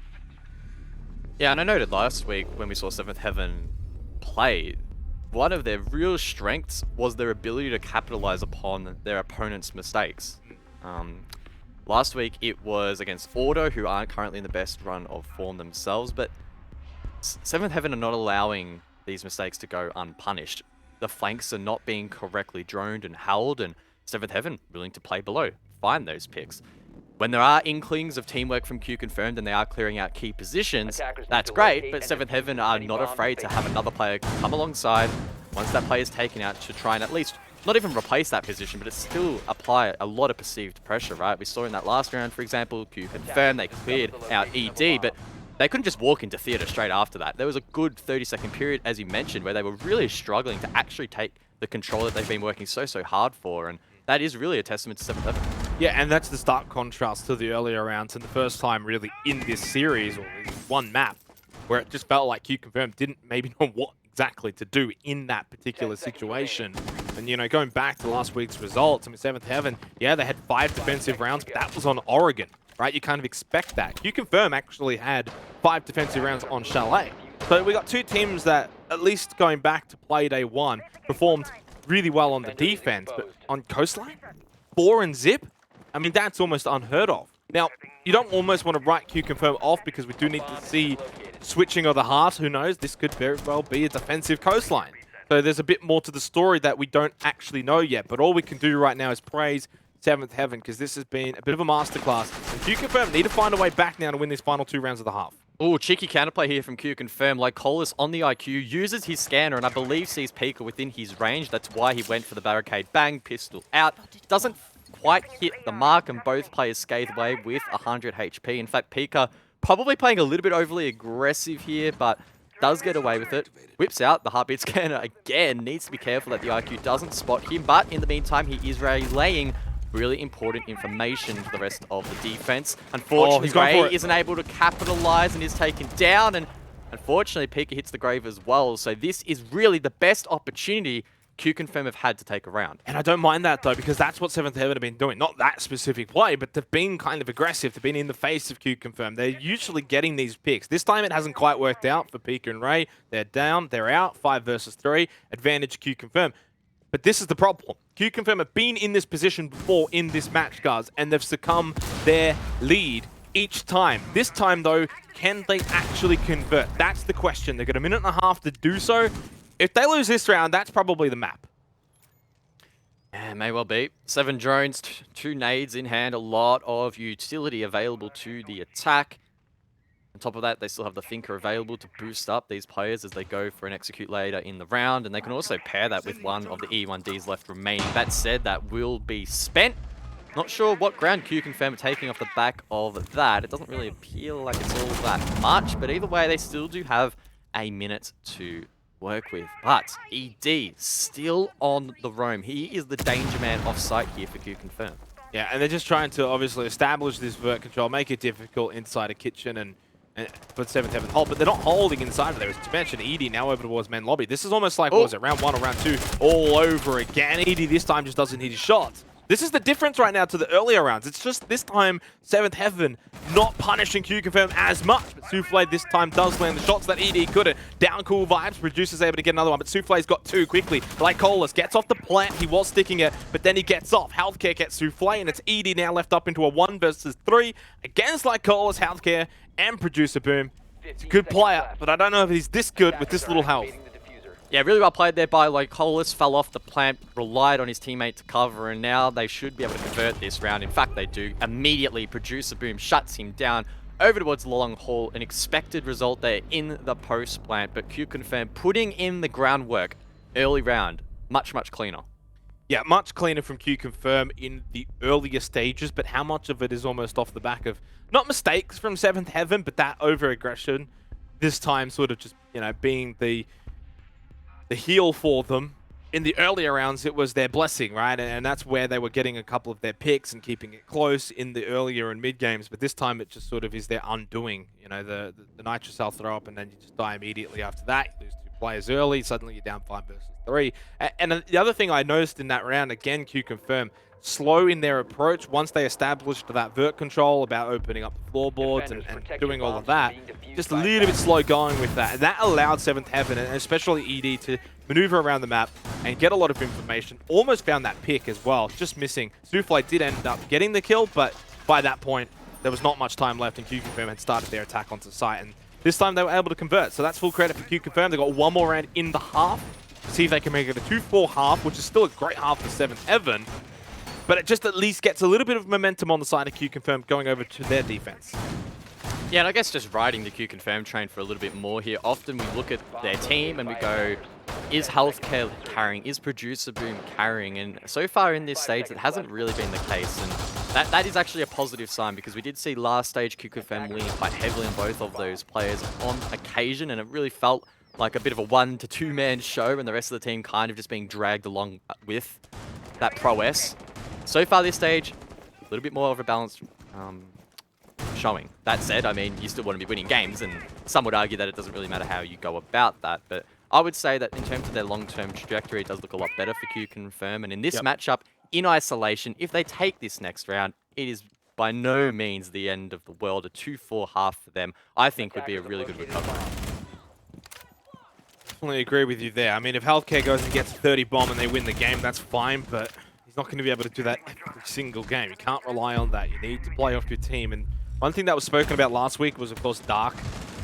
Yeah, and I noted last week when we saw 7th Heaven play, one of their real strengths was their ability to capitalize upon their opponent's mistakes. Last week it was against Auto, who aren't currently in the best run of form themselves, but 7th Heaven are not allowing these mistakes to go unpunished. The flanks are not being correctly droned and held, and 7th Heaven willing to play below, find those picks. When there are inklings of teamwork from QConfirmed and they are clearing out key positions, that's great, but 7th Heaven are not afraid to have another player come alongside once that player is taken out to try and at least not even replace that position, but it's still apply a lot of perceived pressure, right? We saw in that last round, for example, QConfirmed, they cleared out ED, but they couldn't just walk into theater straight after that. There was a good 30-second period, as you mentioned, where they were really struggling to actually take the control that they've been working so hard for, and that is really a testament to 7th Heaven. Yeah, and that's the stark contrast to the earlier rounds and the first time really in this series, or this one map, where it just felt like QConfirm didn't maybe know what exactly to do in that particular situation. And, you know, going back to last week's results, I mean, 7th Heaven, yeah, they had 5 defensive rounds, but that was on Oregon, right? You kind of expect that. QConfirm actually had 5 defensive rounds on Chalet. So we got 2 teams that, at least going back to Playday 1, performed really well on the defense, but on Coastline, 4 and Zip, I mean, that's almost unheard of. Now, you don't almost want to write QConfirm off because we do need to see switching of the heart. Who knows? This could very well be a defensive Coastline. So there's a bit more to the story that we don't actually know yet, but all we can do right now is praise 7th Heaven, because this has been a bit of a masterclass. And QConfirm need to find a way back now to win these final 2 rounds of the half. Oh, cheeky counterplay here from QConfirm. Lycolis on the IQ uses his scanner and I believe sees Pika within his range. That's why he went for the barricade. Bang, pistol out. Doesn't quite hit the mark and both players scathe away with 100 HP. In fact, Pika probably playing a little bit overly aggressive here, but does get away with it. Whips out the heartbeat scanner again. Needs to be careful that the IQ doesn't spot him, but in the meantime, he is relaying really important information to the rest of the defense. Unfortunately, Gray isn't able to capitalize and is taken down, and unfortunately, Pika hits the grave as well. So this is really the best opportunity QConfirm have had to take a round. And I don't mind that, though, because that's what 7th Heaven have been doing. Not that specific play, but they've been kind of aggressive. They've been in the face of QConfirm. They're usually getting these picks. This time it hasn't quite worked out for Pika and Ray. They're down, they're out, 5 versus 3. Advantage QConfirm. But this is the problem. QConfirm have been in this position before in this match, guys, and they've succumbed their lead each time. This time, though, can they actually convert? That's the question. They've got a minute and a half to do so. If they lose this round, that's probably the map. Yeah, may well be. 7 drones, 2 nades in hand, a lot of utility available to the attack. On top of that, they still have the Thinker available to boost up these players as they go for an execute later in the round, and they can also pair that with one of the E1Ds left remaining. That said, that will be spent. Not sure what ground QConfirm are taking off the back of that. It doesn't really appear like it's all that much, but either way, they still do have a minute to work with. But ED still on the roam. He is the danger man off site here for QConfirm. Yeah, and they're just trying to obviously establish this vert control, make it difficult inside a kitchen and put 7th Heaven hold, but they're not holding inside of there. As you mentioned, ED now over towards main lobby. This is almost like, what was it, round 1 or round 2 all over again. ED this time just doesn't hit his shots. This is the difference right now to the earlier rounds. It's just this time, 7th Heaven not punishing QConfirm as much. But Souffle this time does land the shots that ED couldn't. Down cool vibes. Producer's able to get another one, but Souffle's got 2 quickly. Lycolis gets off the plant. He was sticking it, but then he gets off. Healthcare gets Souffle, and it's ED now left up into a 1 versus 3 against Lycolis, Healthcare, and Producer Boom. He's a good player, but I don't know if he's this good with this little health. Yeah, really well played there by Lycolis. Fell off the plant, relied on his teammate to cover, and now they should be able to convert this round. In fact, they do. Immediately, Producer Boom shuts him down. over towards the long haul. An expected result there in the post plant, but QConfirm putting in the groundwork early round. Much, much cleaner. Yeah, much cleaner from QConfirm in the earlier stages, but how much of it is almost off the back of, not mistakes from 7thHeaven, but that over-aggression. This time sort of just, you know, being the heel for them. In the earlier rounds, it was their blessing, right? And that's where they were getting a couple of their picks and keeping it close in the earlier and mid games. But this time, it just sort of is their undoing. You know, the nitro cell throw up, and then you just die immediately after that. You lose 2 players early. Suddenly, you're down 5 versus 3. And the other thing I noticed in that round, again, QConfirm, slow in their approach once they established that vert control about opening up the floorboards and doing all of that. Just a little bit slow going with that. And that allowed 7thHeaven, and especially ED, to maneuver around the map and get a lot of information. Almost found that pick as well, just missing. Souffle did end up getting the kill, but by that point, there was not much time left, and QConfirm had started their attack onto site. And this time they were able to convert, so that's full credit for QConfirm. They got one more round in the half. See if they can make it a 2-4 half, which is still a great half for 7thHeaven. But it just at least gets a little bit of momentum on the side of QConfirm going over to their defense. Yeah, and I guess just riding the QConfirm train for a little bit more here. Often we look at their team and we go, is Healthcare carrying? Is Producer Boom carrying? And so far in this stage, it hasn't really been the case. And that is actually a positive sign, because we did see last stage QConfirm leaning quite heavily on both of those players on occasion, and it really felt like a bit of a 1 to 2 man show, and the rest of the team kind of just being dragged along with that prowess. So far this stage, a little bit more of a balanced showing. That said, I mean, you still want to be winning games, and some would argue that it doesn't really matter how you go about that. But I would say that in terms of their long-term trajectory, it does look a lot better for QConfirm. And in this matchup, in isolation, if they take this next round, it is by no means the end of the world. A 2-4 half for them, I think, would be a really good recovery. Definitely agree with you there. I mean, if Healthcare goes and gets 30 bomb and they win the game, that's fine, but he's not going to be able to do that every single game. You can't rely on that. You need to play off your team. And one thing that was spoken about last week was, of course, Dark.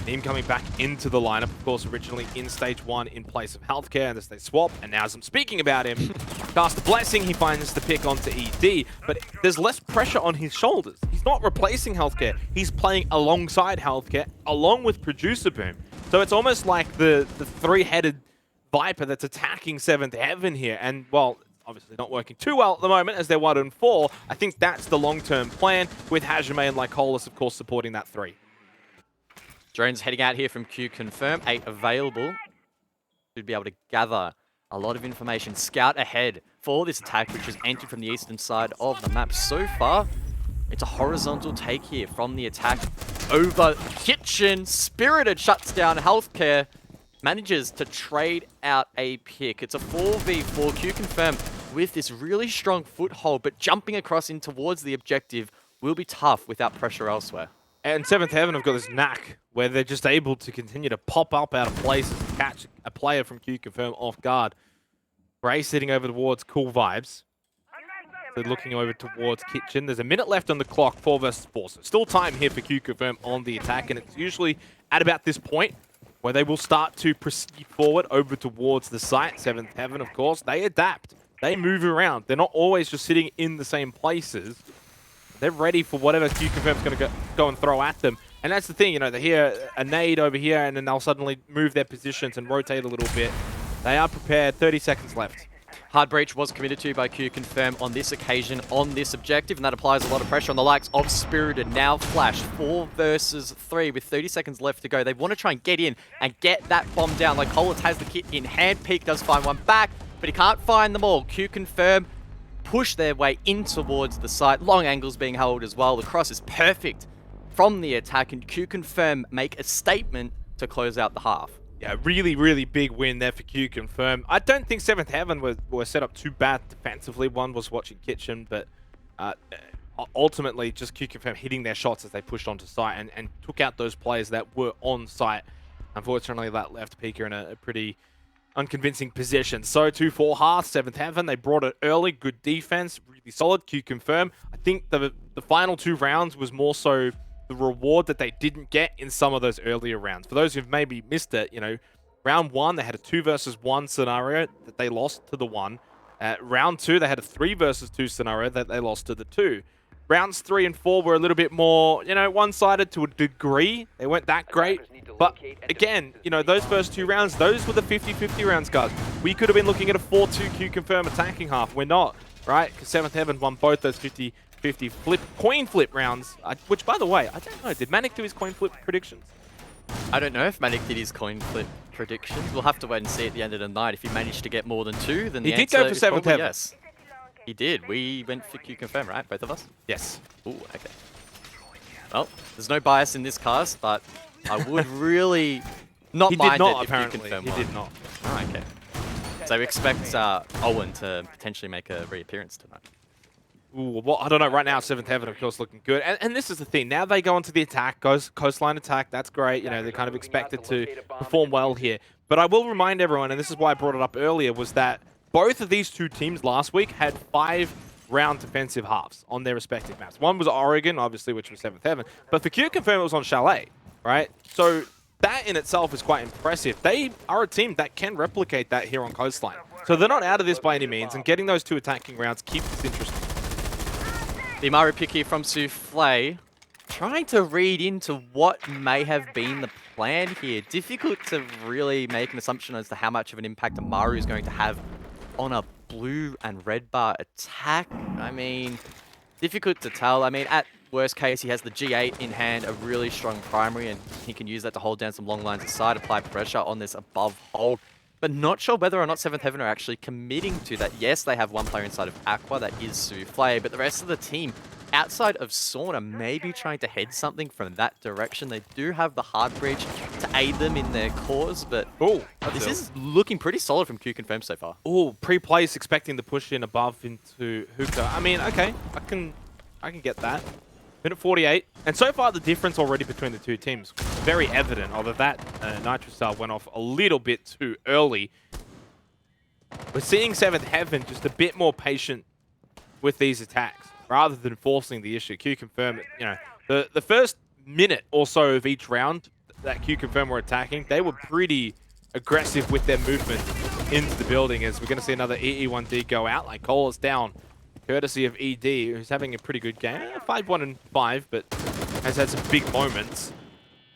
Him coming back into the lineup, of course, originally in stage 1 in place of Healthcare, and as they swap, and now as I'm speaking about him, cast a blessing, he finds the pick onto ED, but there's less pressure on his shoulders. He's not replacing Healthcare. He's playing alongside Healthcare, along with Producer Boom. So it's almost like the three-headed Viper that's attacking 7thHeaven here, and, well, obviously not working too well at the moment as they're 1-4. I think that's the long-term plan, with Hajime and Lycolis, of course, supporting that 3. Drones heading out here from QConfirm, 8 available. Should be able to gather a lot of information, scout ahead for this attack, which has entered from the eastern side of the map. So far, it's a horizontal take here from the attack over Kitchen. Spirited shuts down Healthcare, manages to trade out a pick. It's a 4v4. QConfirm with this really strong foothold, but jumping across in towards the objective will be tough without pressure elsewhere. And 7thHeaven have got this knack where they're just able to continue to pop up out of places and catch a player from QConfirm off guard. Bray sitting over towards Cool Vibes. They're looking over towards Kitchen. There's a minute left on the clock, 4 versus 4. So still time here for QConfirm on the attack, and it's usually at about this point where they will start to proceed forward over towards the site. 7thHeaven, of course, they adapt. They move around. They're not always just sitting in the same places. They're ready for whatever QConfirm's going to go and throw at them. And that's the thing, you know, they hear a nade over here and then they'll suddenly move their positions and rotate a little bit. They are prepared. 30 seconds left. Hard breach was committed to by QConfirm on this occasion, on this objective, and that applies a lot of pressure on the likes of Spirited. Now Flash, 4 versus 3 with 30 seconds left to go. They want to try and get in and get that bomb down. Like Collis has the kit in hand. Peak does find one back, but he can't find them all. QConfirm push their way in towards the site. Long angles being held as well. The cross is perfect from the attack, and QConfirm make a statement to close out the half. Yeah, really, really big win there for QConfirm. I don't think 7thHeaven were set up too bad defensively. One was watching Kitchen, but ultimately just QConfirm hitting their shots as they pushed onto site and took out those players that were on site. Unfortunately, that left Pika in a pretty unconvincing position. So 2-4 half, 7thHeaven, they brought it early, good defense, really solid. QConfirm, I think the final 2 rounds was more so the reward that they didn't get in some of those earlier rounds. For those who've maybe missed it, you know, round 1, they had a 2 versus 1 scenario that they lost to the 1. Round 2, they had a 3 versus 2 scenario that they lost to the 2. rounds 3 and 4 were a little bit more, you know, one-sided to a degree. They weren't that great. But again, you know, those first 2 rounds, those were the 50-50 rounds, guys. We could have been looking at a 4-2 QConfirm attacking half. We're not, right? Because 7th Heaven won both those 50-50 coin flip rounds, which, by the way, I don't know. Did Manic do his coin flip predictions? I don't know if Manic did his coin flip predictions. We'll have to wait and see at the end of the night. If he managed to get more than 2, then he the did answer go for is 7th probably Heaven. yes. He did. We went for QConfirm, right? Both of us? Yes. Ooh, okay. Well, there's no bias in this cast, but I would really not He mind did not, it if apparently. QConfirm He won. did not. Oh, okay. So we expect Owen to potentially make a reappearance tonight. Ooh, well, I don't know. Right now, 7th Heaven, of course, looking good. And this is the thing. Now they go onto the attack, coastline attack. That's great. You know, they're kind of expected to perform well here. But I will remind everyone, and this is why I brought it up earlier, was that both of these 2 teams last week had 5-round defensive halves on their respective maps. One was Oregon, obviously, which was 7th Heaven. But for QConfirm, it was on Chalet, right? So that in itself is quite impressive. They are a team that can replicate that here on coastline. So they're not out of this by any means, and getting those 2 attacking rounds keeps this interesting. The Mario pick here from Souffle, trying to read into what may have been the plan here. Difficult to really make an assumption as to how much of an impact Amaru is going to have on a blue and red bar attack. I mean, difficult to tell. I mean, at worst case, he has the G8 in hand, a really strong primary, and he can use that to hold down some long lines aside, apply pressure on this above hold. But not sure whether or not 7th Heaven are actually committing to that. Yes, they have one player inside of Aqua, that is Souffle, but the rest of the team, outside of Sauna, may be trying to head something from that direction. They do have the hard bridge to aid them in their cause, but this is looking pretty solid from QConfirm so far. Oh, pre-place expecting the push in above into Hookah. I mean, okay, I can get that. Minute 48, and so far the difference already between the 2 teams very evident. Although that Nitro Star went off a little bit too early. We're seeing 7th Heaven just a bit more patient with these attacks rather than forcing the issue. QConfirm, you know, the first minute or so of each round that QConfirm were attacking, they were pretty aggressive with their movement into the building. As we're going to see another EE1D go out, like Cole is down. Courtesy of ED, who's having a pretty good game. 5-1-5, but has had some big moments.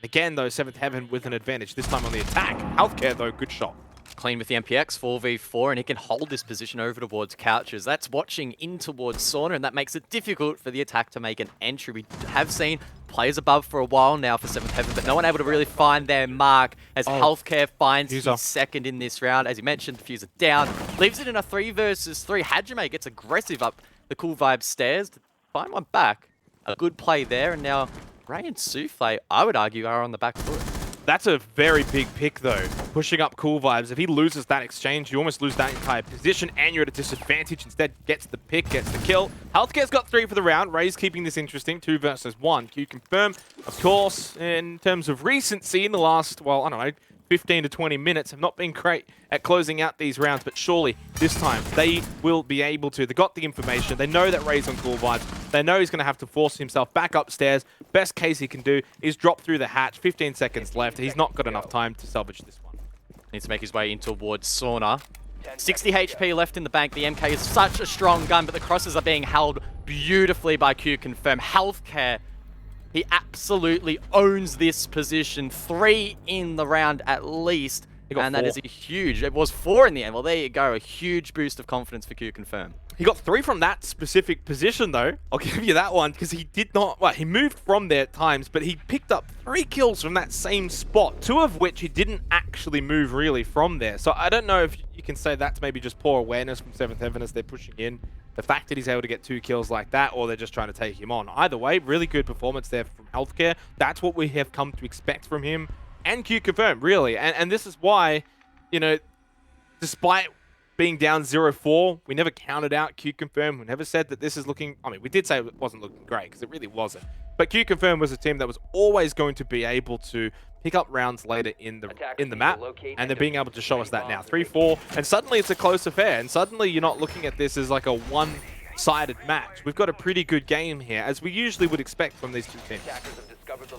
Again, though, 7th Heaven with an advantage, this time on the attack. Healthcare, though, good shot. Clean with the MPX, 4v4, and he can hold this position over towards Couches. That's watching in towards Sauna, and that makes it difficult for the attack to make an entry. We have seen players above for a while now for 7th Heaven, but no one able to really find their mark as Healthcare finds his second in this round. As you mentioned, Diffuser down, leaves it in a 3 versus 3. Hajime gets aggressive up the Cool Vibes stairs to find one back. A good play there, and now Ray and Souffle, I would argue, are on the back foot. That's a very big pick, though. Pushing up Cool Vibes. If he loses that exchange, you almost lose that entire position, and you're at a disadvantage. Instead, gets the pick, gets the kill. Healthcare's got 3 for the round. Ray's keeping this interesting. 2 versus 1. QConfirm, of course, in terms of recency in the last, well, I don't know, 15 to 20 minutes have not been great at closing out these rounds, but surely this time they will be able to. They got the information. They know that Ray's on Cool Vibes. They know he's going to have to force himself back upstairs. Best case he can do is drop through the hatch. 15 seconds left. He's not got enough time to salvage this one. Needs to make his way in towards Sauna. 60 HP left in the bank. The MK is such a strong gun, but the crosses are being held beautifully by QConfirm. Healthcare, he absolutely owns this position. 3 in the round at least. And that is a huge, it was 4 in the end. Well, there you go. A huge boost of confidence for QConfirm. He got 3 from that specific position, though. I'll give you that one, because he did not... Well, he moved from there at times, but he picked up 3 kills from that same spot, 2 of which he didn't actually move really from there. So I don't know if you can say that's maybe just poor awareness from 7th Heaven as they're pushing in. The fact that he's able to get 2 kills like that, or they're just trying to take him on. Either way, really good performance there from Healthcare. That's what we have come to expect from him. And QConfirm, really. And this is why, you know, despite being down 0-4, we never counted out QConfirm. We never said that this is looking... I mean, we did say it wasn't looking great, because it really wasn't. But QConfirm was a team that was always going to be able to pick up rounds later in the map, and they're being able to show us that now. 3-4, and suddenly it's a close affair, and suddenly you're not looking at this as like a one-sided match. We've got a pretty good game here, as we usually would expect from these 2 teams.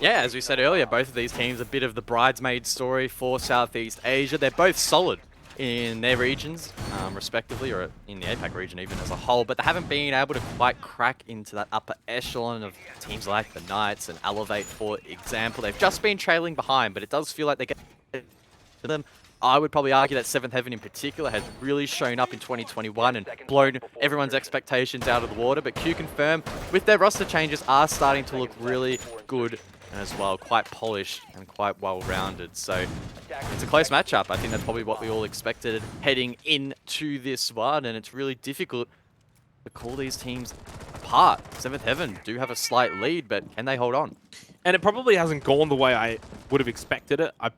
Yeah, as we said earlier, both of these teams a bit of the bridesmaid story for Southeast Asia. They're both solid in their regions. respectively, or in the APAC region even as a whole, but they haven't been able to quite crack into that upper echelon of teams like the Knights and Elevate, for example. They've just been trailing behind, but it does feel like they get to them. I would probably argue that 7thHeaven in particular has really shown up in 2021 and blown everyone's expectations out of the water, but QConfirm, with their roster changes, are starting to look really good as well, quite polished and quite well-rounded. So it's a close matchup. I think that's probably what we all expected heading into this one, and it's really difficult to call these teams apart. 7thHeaven do have a slight lead, but can they hold on? And it probably hasn't gone the way I would have expected it. I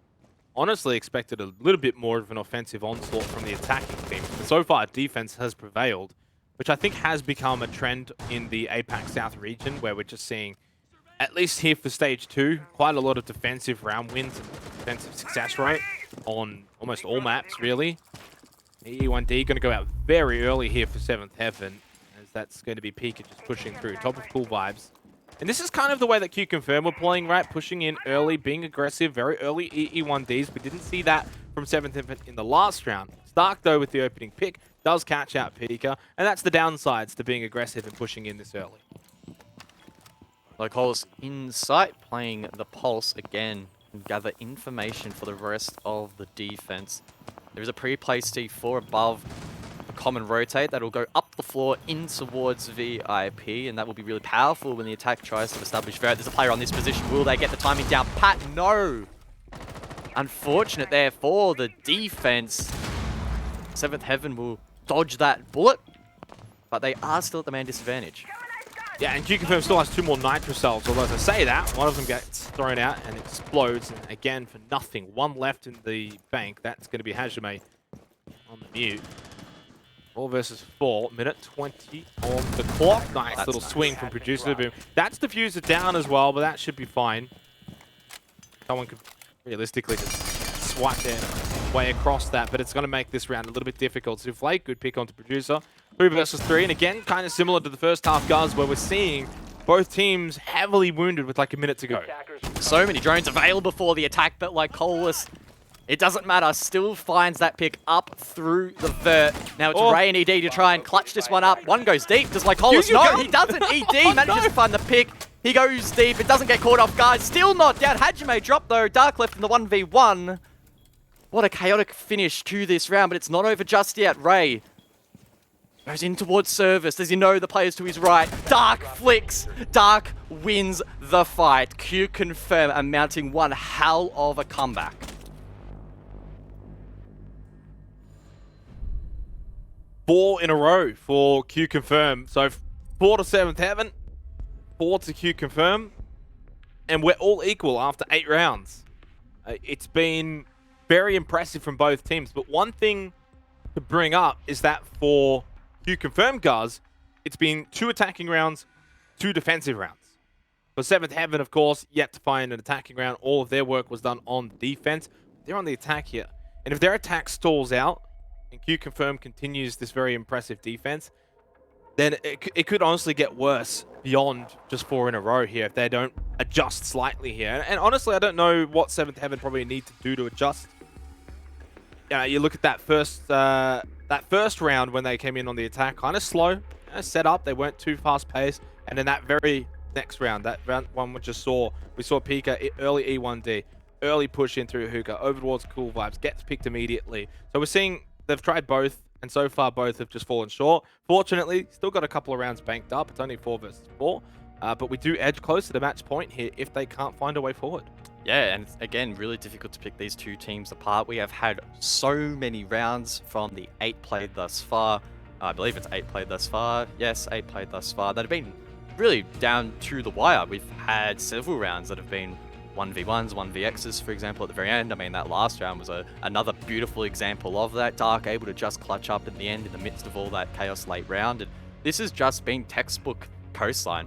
honestly expected a little bit more of an offensive onslaught from the attacking team. But so far, defense has prevailed, which I think has become a trend in the APAC South region, where we're just seeing, at least here for Stage 2, quite a lot of defensive round wins and defensive success rate on almost all maps, really. E1D going to go out very early here for 7thHeaven, as that's going to be Pika just pushing through. Top of Cool Vibes. And this is kind of the way that QConfirm were playing, right? Pushing in early, being aggressive, very early E1Ds. We didn't see that from 7thHeaven in the last round. Stark, though, with the opening pick, does catch out Pika. And that's the downsides to being aggressive and pushing in this early. Locals Insight playing the Pulse again and gather information for the rest of the defense. There is a pre-placed C4 above a common rotate that will go up the floor in towards VIP, and that will be really powerful when the attack tries to establish Ferret. There's a player on this position. Will they get the timing down? Pat, no! Unfortunate there for the defense. 7thHeaven will dodge that bullet, but they are still at the man disadvantage. Yeah, and QConfirm still has 2 more Nitro cells, although as I say that, one of them gets thrown out and explodes, and again for nothing. One left in the bank. That's going to be Hajime on the mute. 4 versus 4, minute 20 on the clock. Nice little swing from Producer Boom. That's diffuser down as well, but that should be fine. Someone could realistically just swipe their way across that, but it's going to make this round a little bit difficult. Souffle, good pick onto Producer. 3 versus 3, and again, kind of similar to the first half, guys, where we're seeing both teams heavily wounded with like a minute to go. So many drones available for the attack, but like Colas, it doesn't matter, still finds that pick up through the vert. Now it's Ray and ED to try and clutch this one up. One goes deep, does Lycolas? No, he doesn't. ED manages to find the pick. He goes deep, it doesn't get caught off guard. Still not down. Hajime dropped though. Dark left in the 1v1. What a chaotic finish to this round, but it's not over just yet. Ray goes in towards service. Does he know the players to his right? Dark flicks. Dark wins the fight. QConfirm are mounting one hell of a comeback. Four in a row for QConfirm. So 4 to 7thHeaven, 4 to QConfirm, and we're all equal after 8 rounds. It's been very impressive from both teams, but one thing to bring up is that for QConfirm, guys, it's been 2 attacking rounds, 2 defensive rounds. For 7thHeaven, of course, yet to find an attacking round. All of their work was done on defense. They're on the attack here. And if their attack stalls out, and QConfirm continues this very impressive defense, then it could honestly get worse beyond just 4 in a row here if they don't adjust slightly here. And honestly, I don't know what 7thHeaven probably need to do to adjust. You look at that first round when they came in on the attack, kind of slow, set up. They weren't too fast-paced. And then that very next round, that round one we saw Pika early E1D, early push in through Hookah, over towards Cool Vibes, gets picked immediately. So we're seeing they've tried both, and so far both have just fallen short. Fortunately, still got a couple of rounds banked up. It's only 4 versus 4, but we do edge closer to match point here if they can't find a way forward. Yeah, and it's, again, really difficult to pick these two teams apart. We have had so many rounds from the 8 played thus far. I believe it's 8 played thus far. Yes, 8 played thus far. That have been really down to the wire. We've had several rounds that have been 1v1s, 1vx's, for example, at the very end. I mean, that last round was another beautiful example of that. Dark able to just clutch up in the end in the midst of all that chaos late round. And this has just been textbook coastline.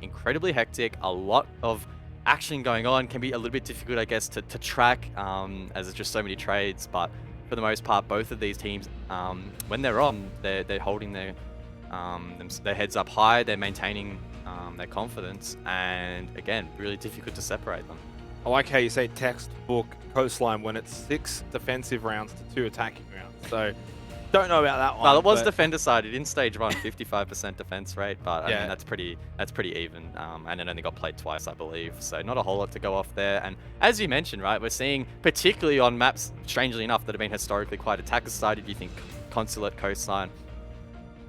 Incredibly hectic, a lot of action going on. Can be a little bit difficult, I guess, to track as there's just so many trades. But for the most part, both of these teams, when they're on, they're holding their heads up high. They're maintaining their confidence, and again, really difficult to separate them. I like how you say textbook coastline when it's 6 defensive rounds to 2 attacking rounds. So don't know about that one. Well, it was but defender sided in stage 1, 55% defense rate, but I Yeah. mean that's pretty even, and it only got played twice, I believe. So not a whole lot to go off there. And as you mentioned, right, we're seeing particularly on maps, strangely enough, that have been historically quite attacker sided. You think Consulate, Coastline,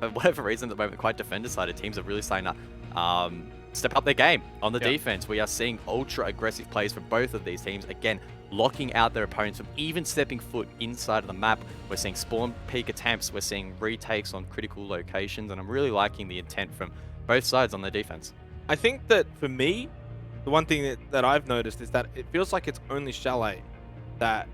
for whatever reason at the moment, quite defender sided teams are really starting to step up their game on the defense. We are seeing ultra aggressive plays from both of these teams. Again, locking out their opponents from even stepping foot inside of the map. We're seeing spawn peak attempts. We're seeing retakes on critical locations. And I'm really liking the intent from both sides on their defense. I think that for me, the one thing that I've noticed is that it feels like it's only Chalet that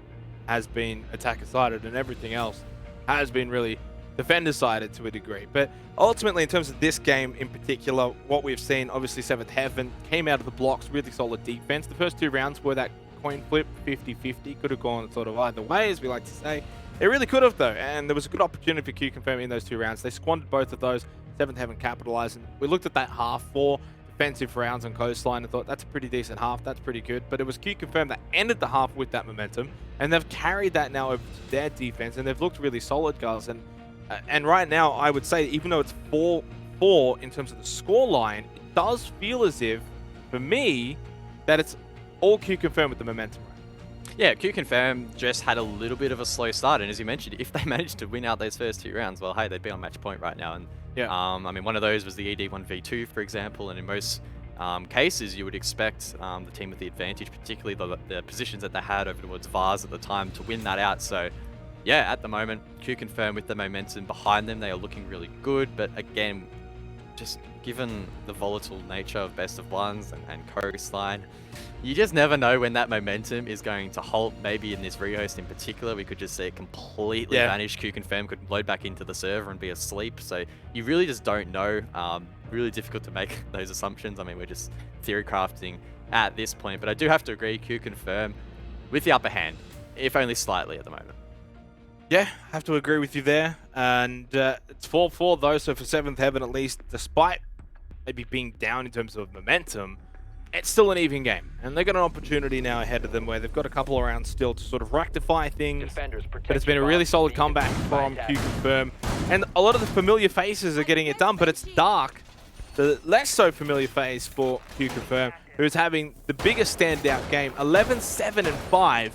has been attacker-sided, and everything else has been really defender-sided to a degree. But ultimately, in terms of this game in particular, what we've seen, obviously 7thHeaven came out of the blocks, really solid defense. The first 2 rounds were that coin flip, 50-50, could have gone sort of either way, as we like to say. It really could have, though, and there was a good opportunity for QConfirm in those 2 rounds. They squandered both of those. 7thHeaven capitalized, and we looked at that half 4 defensive rounds on Coastline and thought, that's a pretty decent half, that's pretty good. But it was QConfirm that ended the half with that momentum, and they've carried that now over to their defense, and they've looked really solid, guys. And right now, I would say, even though it's 4-4 in terms of the score line, it does feel as if, for me, that it's all QConfirm with the momentum. Yeah, QConfirm just had a little bit of a slow start, and as you mentioned, if they managed to win out those first 2 rounds, well, hey, they'd be on match point right now. And yeah, I mean, one of those was the ED1v2, for example, and in most cases, you would expect the team with the advantage, particularly the positions that they had over towards Vars at the time, to win that out. So yeah, at the moment, QConfirm with the momentum behind them, they are looking really good. But again, just given the volatile nature of best of ones and Coastline, you just never know when that momentum is going to halt. Maybe in this rehost in particular, we could just see it completely vanish. QConfirm could load back into the server and be asleep. So you really just don't know. Really difficult to make those assumptions. I mean, we're just theory crafting at this point. But I do have to agree, QConfirm with the upper hand, if only slightly at the moment. Yeah, have to agree with you there. And it's 4-4 though, so for 7thHeaven at least, despite maybe being down in terms of momentum, it's still an even game. And they've got an opportunity now ahead of them where they've got a couple of rounds still to sort of rectify things. But it's been a really solid comeback from QConfirm. And a lot of the familiar faces are getting it done, but it's Dark, the less so familiar face for QConfirm, who's having the biggest standout game, 11-7-5.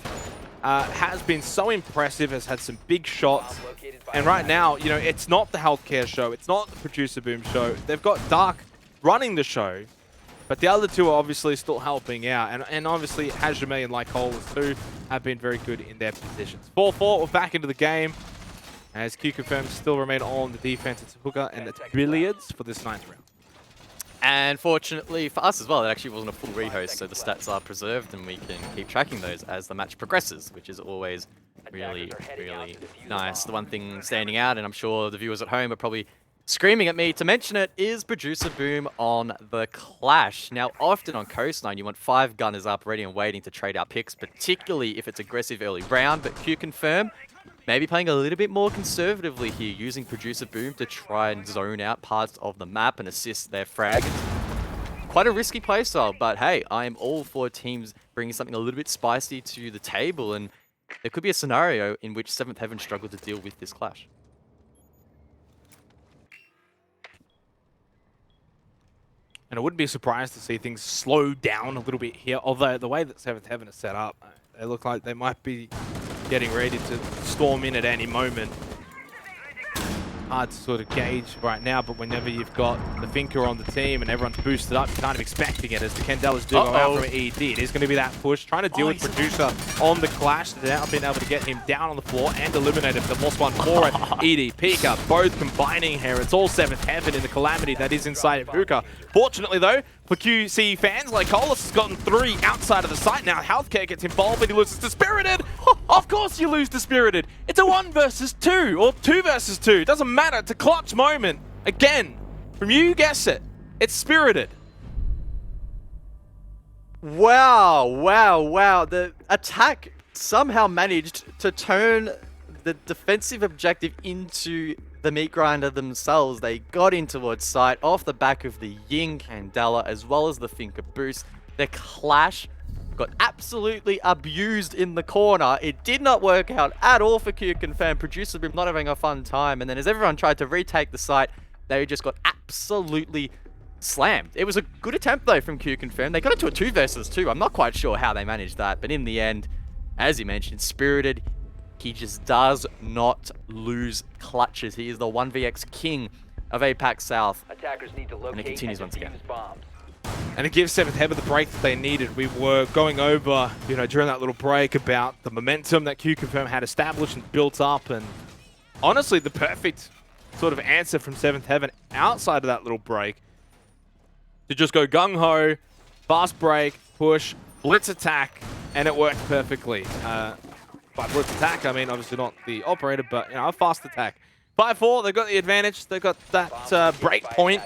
Has been so impressive, has had some big shots. And right now, you know, it's not the healthcare show, it's not the producer boom show. They've got Dark running the show, but the other two are obviously still helping out. And obviously, Hajime and Lycolas too have been very good in their positions. 4-4, we're back into the game. As QConfirm still remain all on the defense. It's Hooker and it's Billiards for this 9th round. And fortunately for us as well, it actually wasn't a full rehost, so the stats are preserved and we can keep tracking those as the match progresses, which is always really, really nice. The one thing standing out, and I'm sure the viewers at home are probably screaming at me to mention it, is producer boom on the Clash. Now, often on Coastline, you want 5 gunners up, ready and waiting to trade out picks, particularly if it's aggressive early round, but QConfirm maybe playing a little bit more conservatively here, using producer boom to try and zone out parts of the map and assist their frag. Quite a risky playstyle, but hey, I am all for teams bringing something a little bit spicy to the table, and there could be a scenario in which 7thHeaven struggle to deal with this clash. And I wouldn't be surprised to see things slow down a little bit here, although the way that 7thHeaven is set up, they look like they might be getting ready to storm in at any moment. Hard to sort of gauge right now, but whenever you've got the Finker on the team and everyone's boosted up, you're kind of expecting it as the Candelas do go out from ED. It is going to be that push, trying to deal with Producer on the Clash. They're now being able to get him down on the floor and eliminate him. They've lost one for it. ED, Pika, both combining here. It's all 7thHeaven in the calamity that is inside of Hookah. Fortunately though, for QC fans, like Colas has gotten 3 outside of the site. Now Healthcare gets involved and he loses to Spirited. Of course you lose to Spirited. It's a 1 versus 2 or 2 versus 2. Doesn't matter. It's a clutch moment. Again, from you guess it. It's Spirited. Wow, wow, wow. The attack somehow managed to turn the defensive objective into the meat grinder themselves. They got in towards site off the back of the Ying Candela as well as the Finker boost. The Clash got absolutely abused in the corner. It did not work out at all for QConfirm. Producer Room not having a fun time. And then as everyone tried to retake the site, they just got absolutely slammed. It was a good attempt though from QConfirm. They got into a 2 versus 2. I'm not quite sure how they managed that. But in the end, as you mentioned, Spirited, he just does not lose clutches. He is the 1vx king of APAC South. Attackers need to locate And it continues and once again. defuse bombs. And it gives 7th Heaven the break that they needed. We were going over, during that little break about the momentum that QConfirm had established and built up. And honestly, the perfect sort of answer from 7th Heaven outside of that little break to just go gung-ho, fast break, push, blitz attack, and it worked perfectly. By blitz attack, I mean obviously not the operator, but a fast attack. 5-4, they've got the advantage. They've got that break point.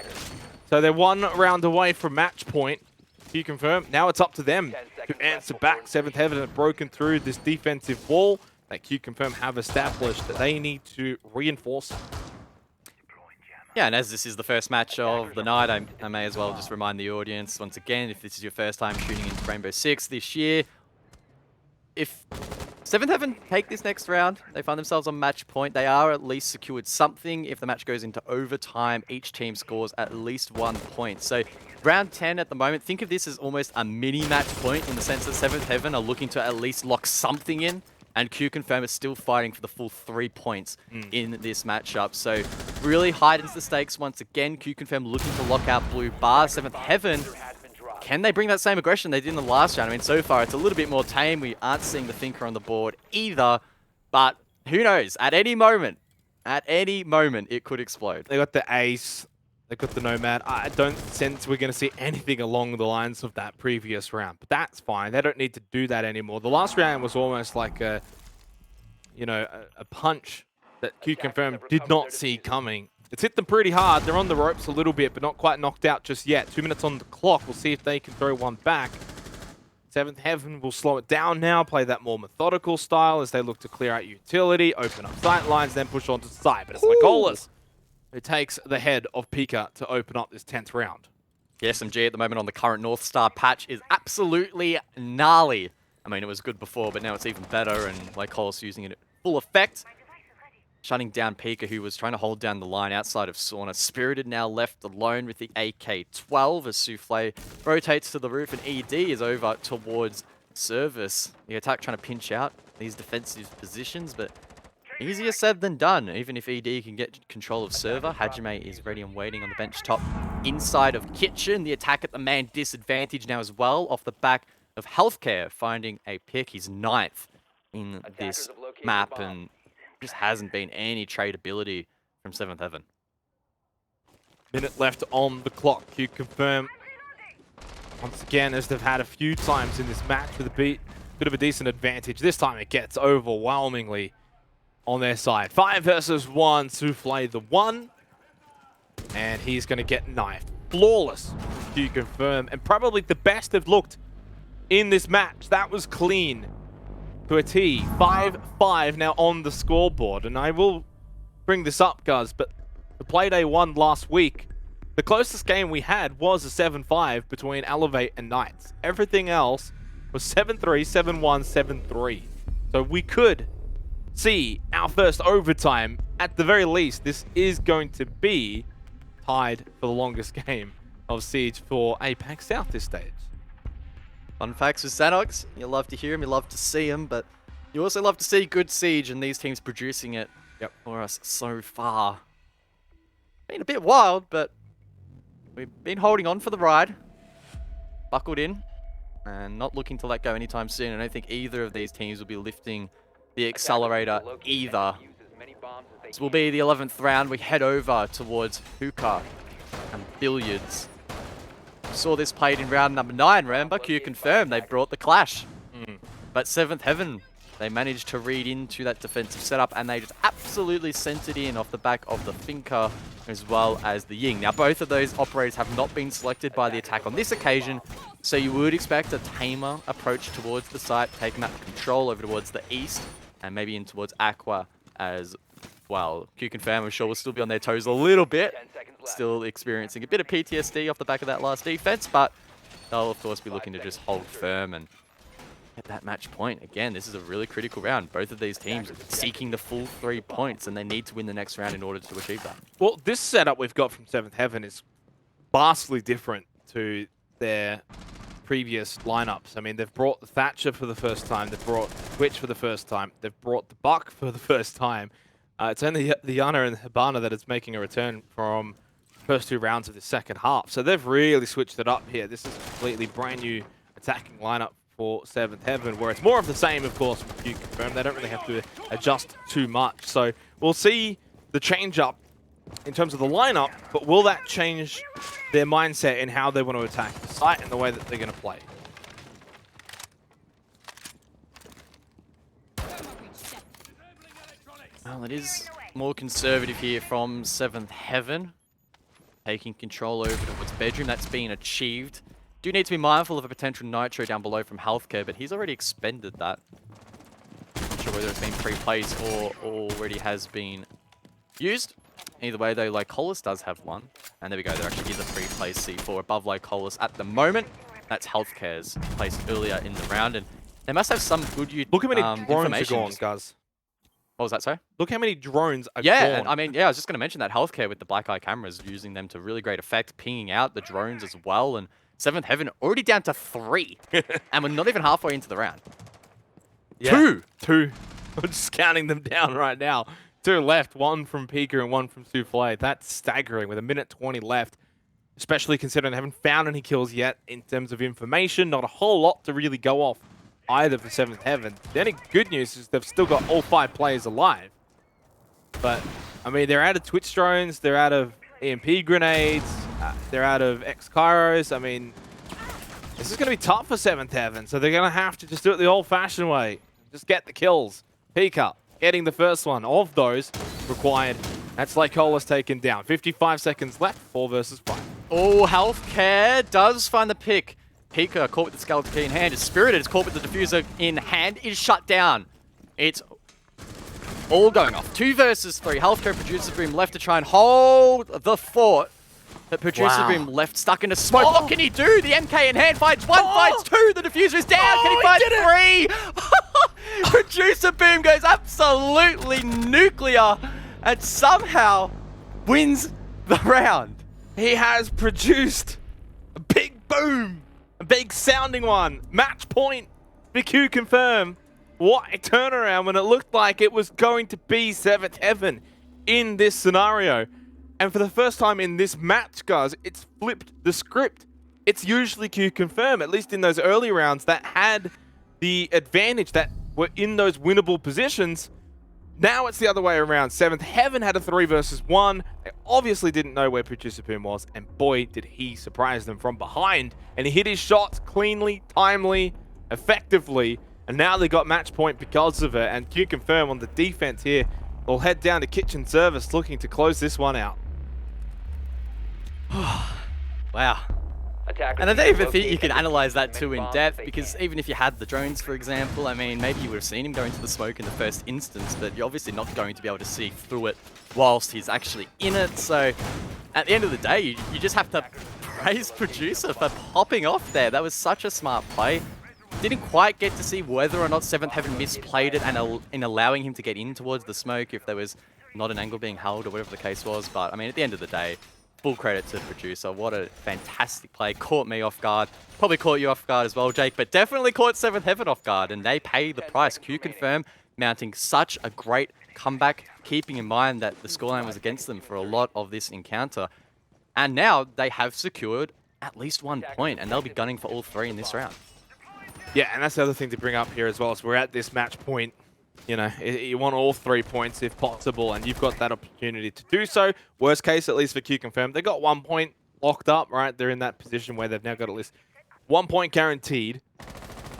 So they're 1 round away from match point. QConfirm. Now it's up to them to answer back. 7th Heaven have broken through this defensive wall that QConfirm have established that they need to reinforce. Yeah, and as this is the first match of the night, I may as well just remind the audience once again, if this is your first time tuning into Rainbow Six this year, if 7th Heaven take this next round, they find themselves on match point, they are at least secured something. If the match goes into overtime, each team scores at least 1 point. So round 10 at the moment, think of this as almost a mini match point in the sense that 7th Heaven are looking to at least lock something in, and QConfirm is still fighting for the full 3 points in this matchup. So really heightens the stakes once again. QConfirm looking to lock out blue bar. 7th Heaven, can they bring that same aggression they did in the last round? I mean, so far it's a little bit more tame. We aren't seeing the Thinker on the board either, but who knows? At any moment, it could explode. They got the ace. They got the Nomad. I don't sense we're going to see anything along the lines of that previous round, but that's fine. They don't need to do that anymore. The last round was almost like a punch that QConfirm did not see coming. It's hit them pretty hard. They're on the ropes a little bit, but not quite knocked out just yet. 2 minutes on the clock. We'll see if they can throw one back. 7th Heaven will slow it down now, play that more methodical style as they look to clear out utility, open up sight lines, then push on to side. But it's Nicolas who takes the head of Pika to open up this 10th round. The SMG at the moment on the current North Star patch is absolutely gnarly. I mean, it was good before, but now it's even better, and Lycolis using it at full effect. Shutting down Pika, who was trying to hold down the line outside of Sauna. Spirited now left alone with the AK-12 as Souffle rotates to the roof, and ED is over towards Service. The attack trying to pinch out these defensive positions, but easier said than done. Even if ED can get control of Server, Hajime is ready and waiting on the bench top inside of Kitchen. The attack at the man disadvantage now as well, off the back of Healthcare finding a pick. He's 9th in this map, and just hasn't been any tradability from 7th Heaven. Minute left on the clock. QConfirm once again, as they've had a few times in this match with a bit of a decent advantage. This time it gets overwhelmingly on their side. 5 versus 1. Souffle the 1. And he's going to get knifed. Flawless. QConfirm. And probably the best they've looked in this match. That was clean to a T. 5-5 now on the scoreboard. And I will bring this up, guys, but the Playday won last week. The closest game we had was a 7-5 between Elevate and Knights. Everything else was 7-3, 7-1, 7-3. So we could see our first overtime. At the very least, this is going to be tied for the longest game of Siege for APAC South this stage. Fun facts with Xanox. You love to hear him, you love to see him, but you also love to see good Siege and these teams producing it for us so far. Been a bit wild, but we've been holding on for the ride. Buckled in and not looking to let go anytime soon. I don't think either of these teams will be lifting the accelerator either. This will be the 11th round. We head over towards hookah and billiards. Saw this played in round number 9, remember? QConfirm, they brought the clash. But 7th Heaven, they managed to read into that defensive setup and they just absolutely sent it in off the back of the Finker as well as the Ying. Now, both of those operators have not been selected by the attack on this occasion, so you would expect a tamer approach towards the site, taking that control over towards the east and maybe in towards Aqua as well. QConfirm, I'm sure, will still be on their toes a little bit. Still experiencing a bit of PTSD off the back of that last defense, but they'll, of course, be looking to just hold firm and get that match point. Again, this is a really critical round. Both of these teams are seeking the full 3 points, and they need to win the next round in order to achieve that. Well, this setup we've got from 7th Heaven is vastly different to their previous lineups. I mean, they've brought the Thatcher for the first time, they've brought Twitch for the first time, they've brought the Buck for the first time. It's only the Yana and the Hibana that is making a return from the first 2 rounds of the second half. So they've really switched it up here. This is a completely brand new attacking lineup for 7th Heaven, where it's more of the same, of course, with QConfirm. They don't really have to adjust too much. So we'll see the change up in terms of the lineup, but will that change their mindset in how they want to attack the site and the way that they're going to play? Well, it is more conservative here from 7th Heaven, taking control over towards bedroom. That's being achieved. Do need to be mindful of a potential nitro down below from healthcare, but he's already expended that. Not sure whether it's been pre-placed or already has been used. Either way, though, Lycolis does have one. And there we go, there actually is a pre-placed C4 above Lycolis at the moment. That's healthcare's placed earlier in the round, and they must have some good Look how many drones are gone, guys. What was that, sorry? Look how many drones are Yeah, gone. and I mean, yeah, I was just going to mention that healthcare with the black eye cameras, using them to really great effect, pinging out the drones as well, and 7th Heaven already down to 3, and we're not even halfway into the round. Yeah. Two. I'm just counting them down right now. 2 left, 1 from Pika and 1 from Souffle. That's staggering with 1:20 left, especially considering they haven't found any kills yet in terms of information. Not a whole lot to really go off either for 7th Heaven. The only good news is they've still got all 5 players alive. But, I mean, they're out of Twitch drones, they're out of EMP grenades, they're out of X-Kairos. I mean, this is going to be tough for 7th Heaven, so they're going to have to just do it the old-fashioned way. Just get the kills. Pika getting the first one of those required. That's Lycolis taken down. 55 seconds left, 4 versus 5. Oh, healthcare does find the pick. Pika caught with the skeleton key in hand. Is Spirited is caught with the diffuser in hand. Is shut down. It's all going off. 2 versus 3. Healthcare Producer Boom left to try and hold the fort. But Producer Boom left stuck in a smoke. Oh. What can he do? The MK in hand finds 1, finds 2. The diffuser is down. Can he find 3? Producer Boom goes absolutely nuclear and somehow wins the round. He has produced a big boom, a big sounding one. Match point for QConfirm. What a turnaround when it looked like it was going to be 7th Heaven in this scenario. And for the first time in this match, guys, it's flipped the script. It's usually QConfirm, at least in those early rounds, that had the advantage, that were in those winnable positions. Now it's the other way around. 7th Heaven had a 3 versus 1. They obviously didn't know where Producer Boom was, and boy, did he surprise them from behind. And he hit his shots cleanly, timely, effectively, and now they got match point because of it. And QConfirm on the defense here will head down to kitchen service looking to close this one out. Wow. And I don't even think you can analyze that too in depth, because even if you had the drones, for example, I mean, maybe you would have seen him go into the smoke in the first instance, but you're obviously not going to be able to see through it whilst he's actually in it. So at the end of the day, you just have to praise Producer for popping off there. That was such a smart play. Didn't quite get to see whether or not 7th Heaven misplayed it and in allowing him to get in towards the smoke, if there was not an angle being held or whatever the case was. But I mean, at the end of the day, full credit to Producer. What a fantastic play. Caught me off guard. Probably caught you off guard as well, Jake, but definitely caught 7th Heaven off guard, and they pay the price. QConfirm mounting such a great comeback, keeping in mind that the scoreline was against them for a lot of this encounter. And now they have secured at least 1 point, and they'll be gunning for all 3 in this round. Yeah, and that's the other thing to bring up here as well. So we're at this match point. You know, you want all 3 points if possible, and you've got that opportunity to do so. Worst case, at least for QConfirm, they got 1 point locked up, right? They're in that position where they've now got at least 1 point guaranteed.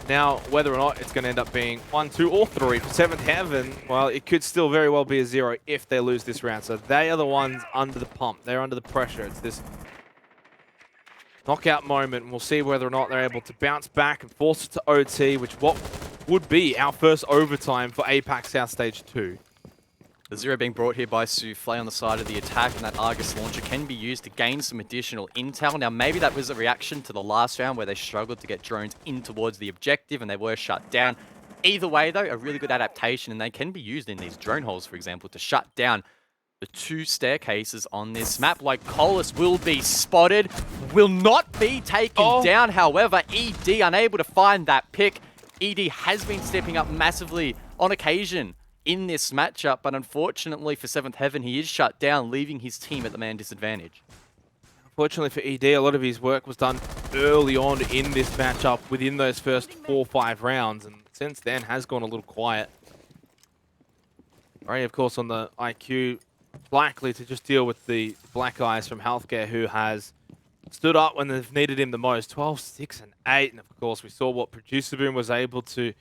Now, whether or not it's going to end up being 1, 2, or 3 for 7th Heaven, well, it could still very well be a 0 if they lose this round. So they are the ones under the pump. They're under the pressure. It's this knockout moment, and we'll see whether or not they're able to bounce back and force it to OT, which what would be our first overtime for APAC South Stage 2. The zero being brought here by Souffle on the side of the attack, and that Argus launcher can be used to gain some additional intel. Now, maybe that was a reaction to the last round where they struggled to get drones in towards the objective and they were shut down. Either way, though, a really good adaptation, and they can be used in these drone holes, for example, to shut down the two staircases on this map. Like Collis will be spotted, will not be taken down. However, ED unable to find that pick. ED has been stepping up massively on occasion in this matchup, but unfortunately for 7th Heaven, he is shut down, leaving his team at the man disadvantage. Unfortunately for ED, a lot of his work was done early on in this matchup within those first 4 or 5 rounds, and since then has gone a little quiet. Ray, of course, on the IQ, likely to just deal with the Black Eyes from Healthcare, who has stood up when they've needed him the most. 12, 6, and 8, and of course we saw what Producer Boom was able to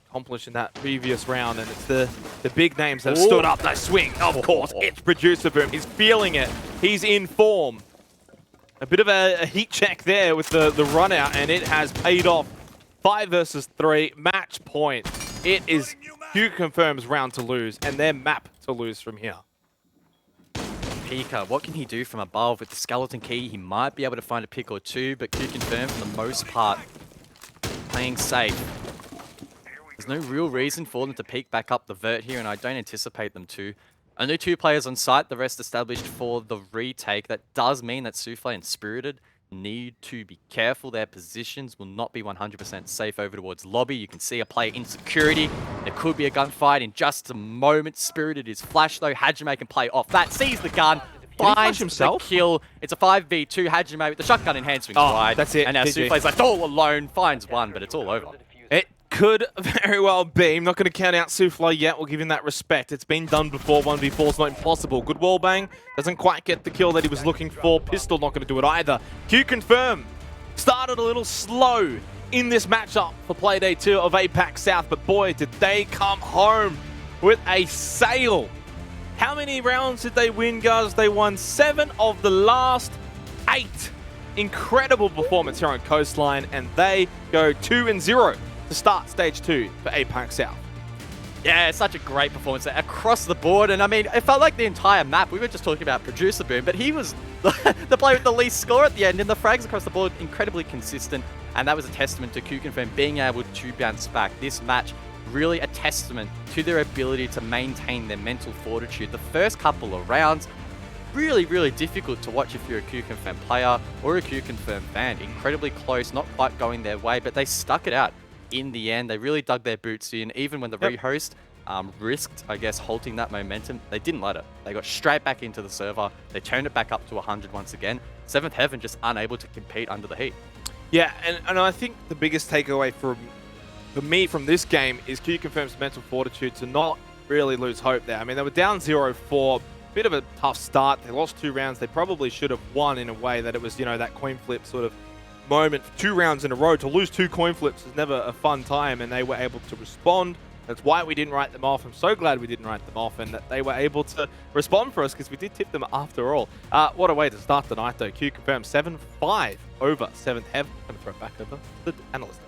accomplish in that previous round, and it's the big names that have stood up. They swing, of course, it's Producer Boom. He's feeling it. He's in form. A bit of a heat check there with the run out, and it has paid off. 5 versus 3, match point. It is QConfirm's round to lose, and their map to lose from here. Pika, what can he do from above? With the skeleton key, he might be able to find a pick or two, but QConfirm, for the most part, playing safe. There's no real reason for them to peek back up the vert here, and I don't anticipate them to. Only 2 players on site, the rest established for the retake. That does mean that Souffle and Spirited need to be careful. Their positions will not be 100% safe over towards lobby. You can see a player in security. There could be a gunfight in just a moment. Spirited is flash though. Hajime can play off that. Sees the gun. Finds the kill. It's a 5v2. Hajime with the shotgun in hand swings wide. That's it. And now Souffle's left all alone. Finds one, but it's all over. It could very well be. I'm not going to count out Souffle yet. We'll give him that respect. It's been done before. 1v4 is not impossible. Good wall bang. Doesn't quite get the kill that he was looking for. Pistol not going to do it either. QConfirm started a little slow in this matchup for Playday 2 of APAC South, but boy, did they come home with a sail. How many rounds did they win, guys? They won 7 of the last 8. Incredible performance here on Coastline, and they go 2-0 to start stage 2 for APAC South. Yeah, it's such a great performance there across the board. And I mean, it felt like the entire map. We were just talking about Producer Boom, but he was the player with the least score at the end. And the frags across the board, incredibly consistent. And that was a testament to QConfirm being able to bounce back. This match, really a testament to their ability to maintain their mental fortitude. The first couple of rounds, really, really difficult to watch if you're a QConfirm player or a QConfirm fan. Incredibly close, not quite going their way, but they stuck it out. In the end, they really dug their boots in. Even when the rehost risked, I guess, halting that momentum, they didn't let it. They got straight back into the server. They turned it back up to 100 once again. 7th Heaven just unable to compete under the heat. Yeah, and I think the biggest takeaway for me from this game is QConfirm's mental fortitude to not really lose hope there. I mean, they were down 0-4, bit of a tough start. They lost 2 rounds. They probably should have won in a way that it was, you know, that coin flip sort of moment for 2 rounds in a row. To lose 2 coin flips is never a fun time, and they were able to respond. That's why we didn't write them off. I'm so glad we didn't write them off and that they were able to respond for us, because we did tip them after all. What a way to start the night though. QConfirm 7-5 over 7th Heaven. I'm going to throw it back over to the analyst.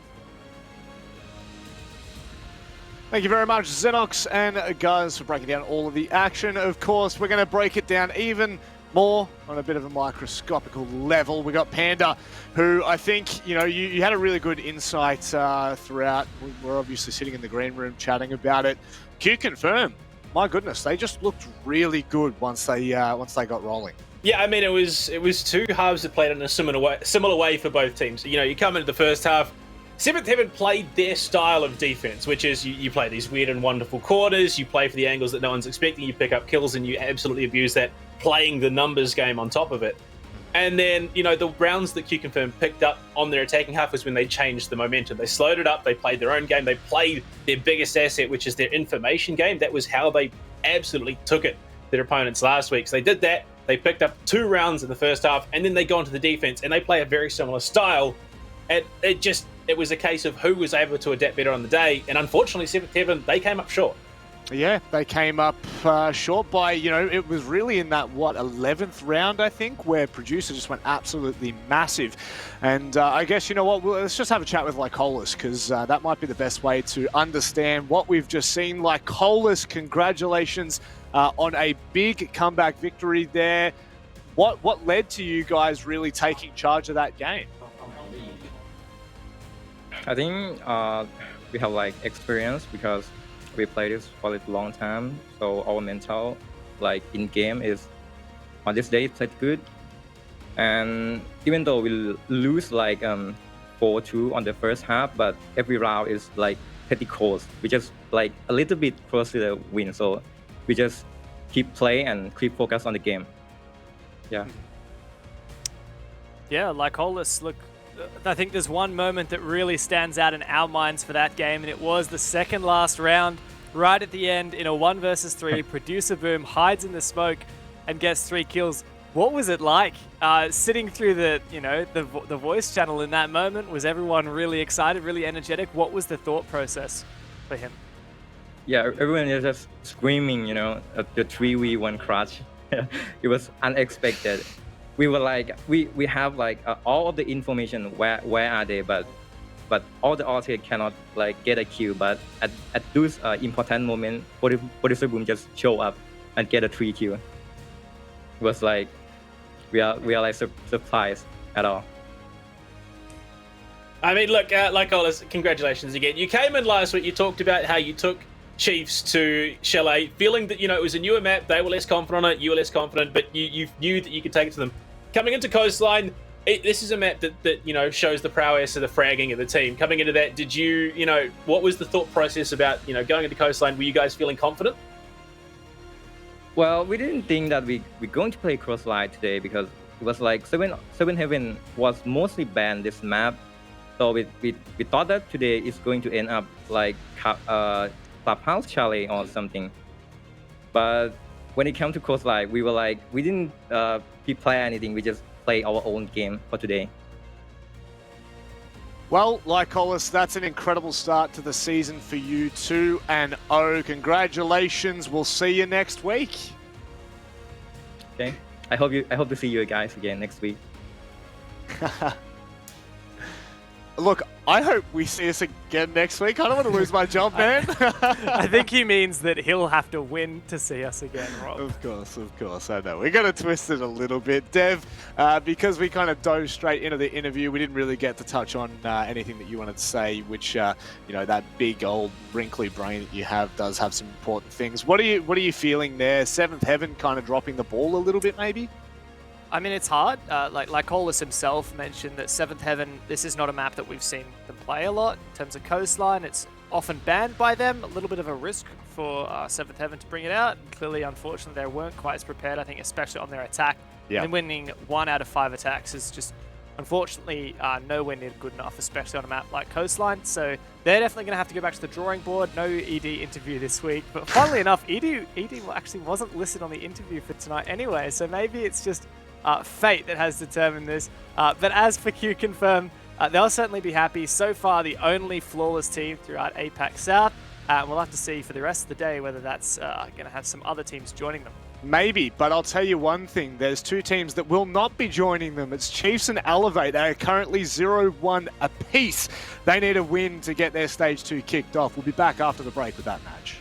Thank you very much, Xenox and guys, for breaking down all of the action. Of course, we're going to break it down even more on a bit of a microscopical level. We got Panda, who I think, you know, you had a really good insight throughout. We're obviously sitting in the green room chatting about it. QConfirm, my goodness, they just looked really good once they got rolling. Yeah, I mean, it was 2 halves that played in a similar way for both teams. You know, you come into the first half, 7th Heaven played their style of defense, which is you play these weird and wonderful corners, you play for the angles that no one's expecting, you pick up kills, and you absolutely abuse that, playing the numbers game on top of it. And then, you know, the rounds that QConfirm picked up on their attacking half was when they changed the momentum. They slowed it up, they played their own game, they played their biggest asset, which is their information game. That was how they absolutely took it their opponents last week. So they did that, they picked up 2 rounds in the first half, and then they go into the defense, and they play a very similar style. And it was a case of who was able to adapt better on the day, and unfortunately 7th Heaven, they came up short. Yeah, they came up short by, it was really in that, 11th round, I think, where Producer just went absolutely massive. And I guess, you know what, let's just have a chat with Lycolis, because that might be the best way to understand what we've just seen. Lycolis, congratulations on a big comeback victory there. What led to you guys really taking charge of that game? I think we have experience because we played this for a long time. So our mental in game is on this day played good. And even though we lose 4-2 on the first half, but every round is pretty close. We just a little bit close to the win. So we just keep play and keep focus on the game. Yeah. Yeah, Lycolis, look, I think there's one moment that really stands out in our minds for that game, and it was the second last round, right at the end, in a 1 versus 3. Producer Boom hides in the smoke and gets 3 kills. What was it like sitting through the voice channel in that moment? Was everyone really excited, really energetic? What was the thought process for him? Yeah, everyone is just screaming, at the 3v1 crush. It was unexpected. We were we have all of the information where are they, but all the RTA cannot get a kill. But at those important moment, Producer Boom just show up and get a 3 kill. It was we are surprised at all. I mean, look, Lycolis, congratulations again. You came in last week. You talked about how you took Chiefs to Chalet, feeling that it was a newer map. They were less confident on it. You were less confident, but you knew that you could take it to them. Coming into Coastline, this is a map that shows the prowess of the fragging of the team. Coming into that, did you what was the thought process about going into Coastline? Were you guys feeling confident? Well, we didn't think that we're going to play Crossline today because it was 7thHeaven was mostly banned this map. So we thought that today is going to end up Clubhouse Chalet or something. But when it came to Coastline, we were we didn't prepare anything. We just play our own game for today. Well, Lycolis, that's an incredible start to the season for you 2-0. Congratulations. We'll see you next week. Okay. I hope to see you guys again next week. Look, I hope we see us again next week. I don't want to lose my job, man. I think he means that he'll have to win to see us again, Rob. Of course, I know. We're going to twist it a little bit. Dev, because we kind of dove straight into the interview, we didn't really get to touch on anything that you wanted to say, which, that big old wrinkly brain that you have does have some important things. What are you feeling there? 7thHeaven kind of dropping the ball a little bit, maybe? I mean, it's hard. Lycolis himself mentioned that 7thHeaven, this is not a map that we've seen them play a lot. In terms of Coastline, it's often banned by them. A little bit of a risk for 7thHeaven to bring it out. And clearly, unfortunately, they weren't quite as prepared, I think, especially on their attack. Yeah. And winning 1 out of 5 attacks is just, unfortunately, nowhere near good enough, especially on a map like Coastline. So they're definitely going to have to go back to the drawing board. No ED interview this week. But funnily enough, ED actually wasn't listed on the interview for tonight anyway. So maybe it's just fate that has determined this. But as for QConfirm, they'll certainly be happy. So far, the only flawless team throughout APAC South. We'll have to see for the rest of the day whether that's going to have some other teams joining them. Maybe, but I'll tell you one thing. There's 2 teams that will not be joining them. It's Chiefs and Elevate. They are currently 0-1 apiece. They need a win to get their Stage 2 kicked off. We'll be back after the break with that match.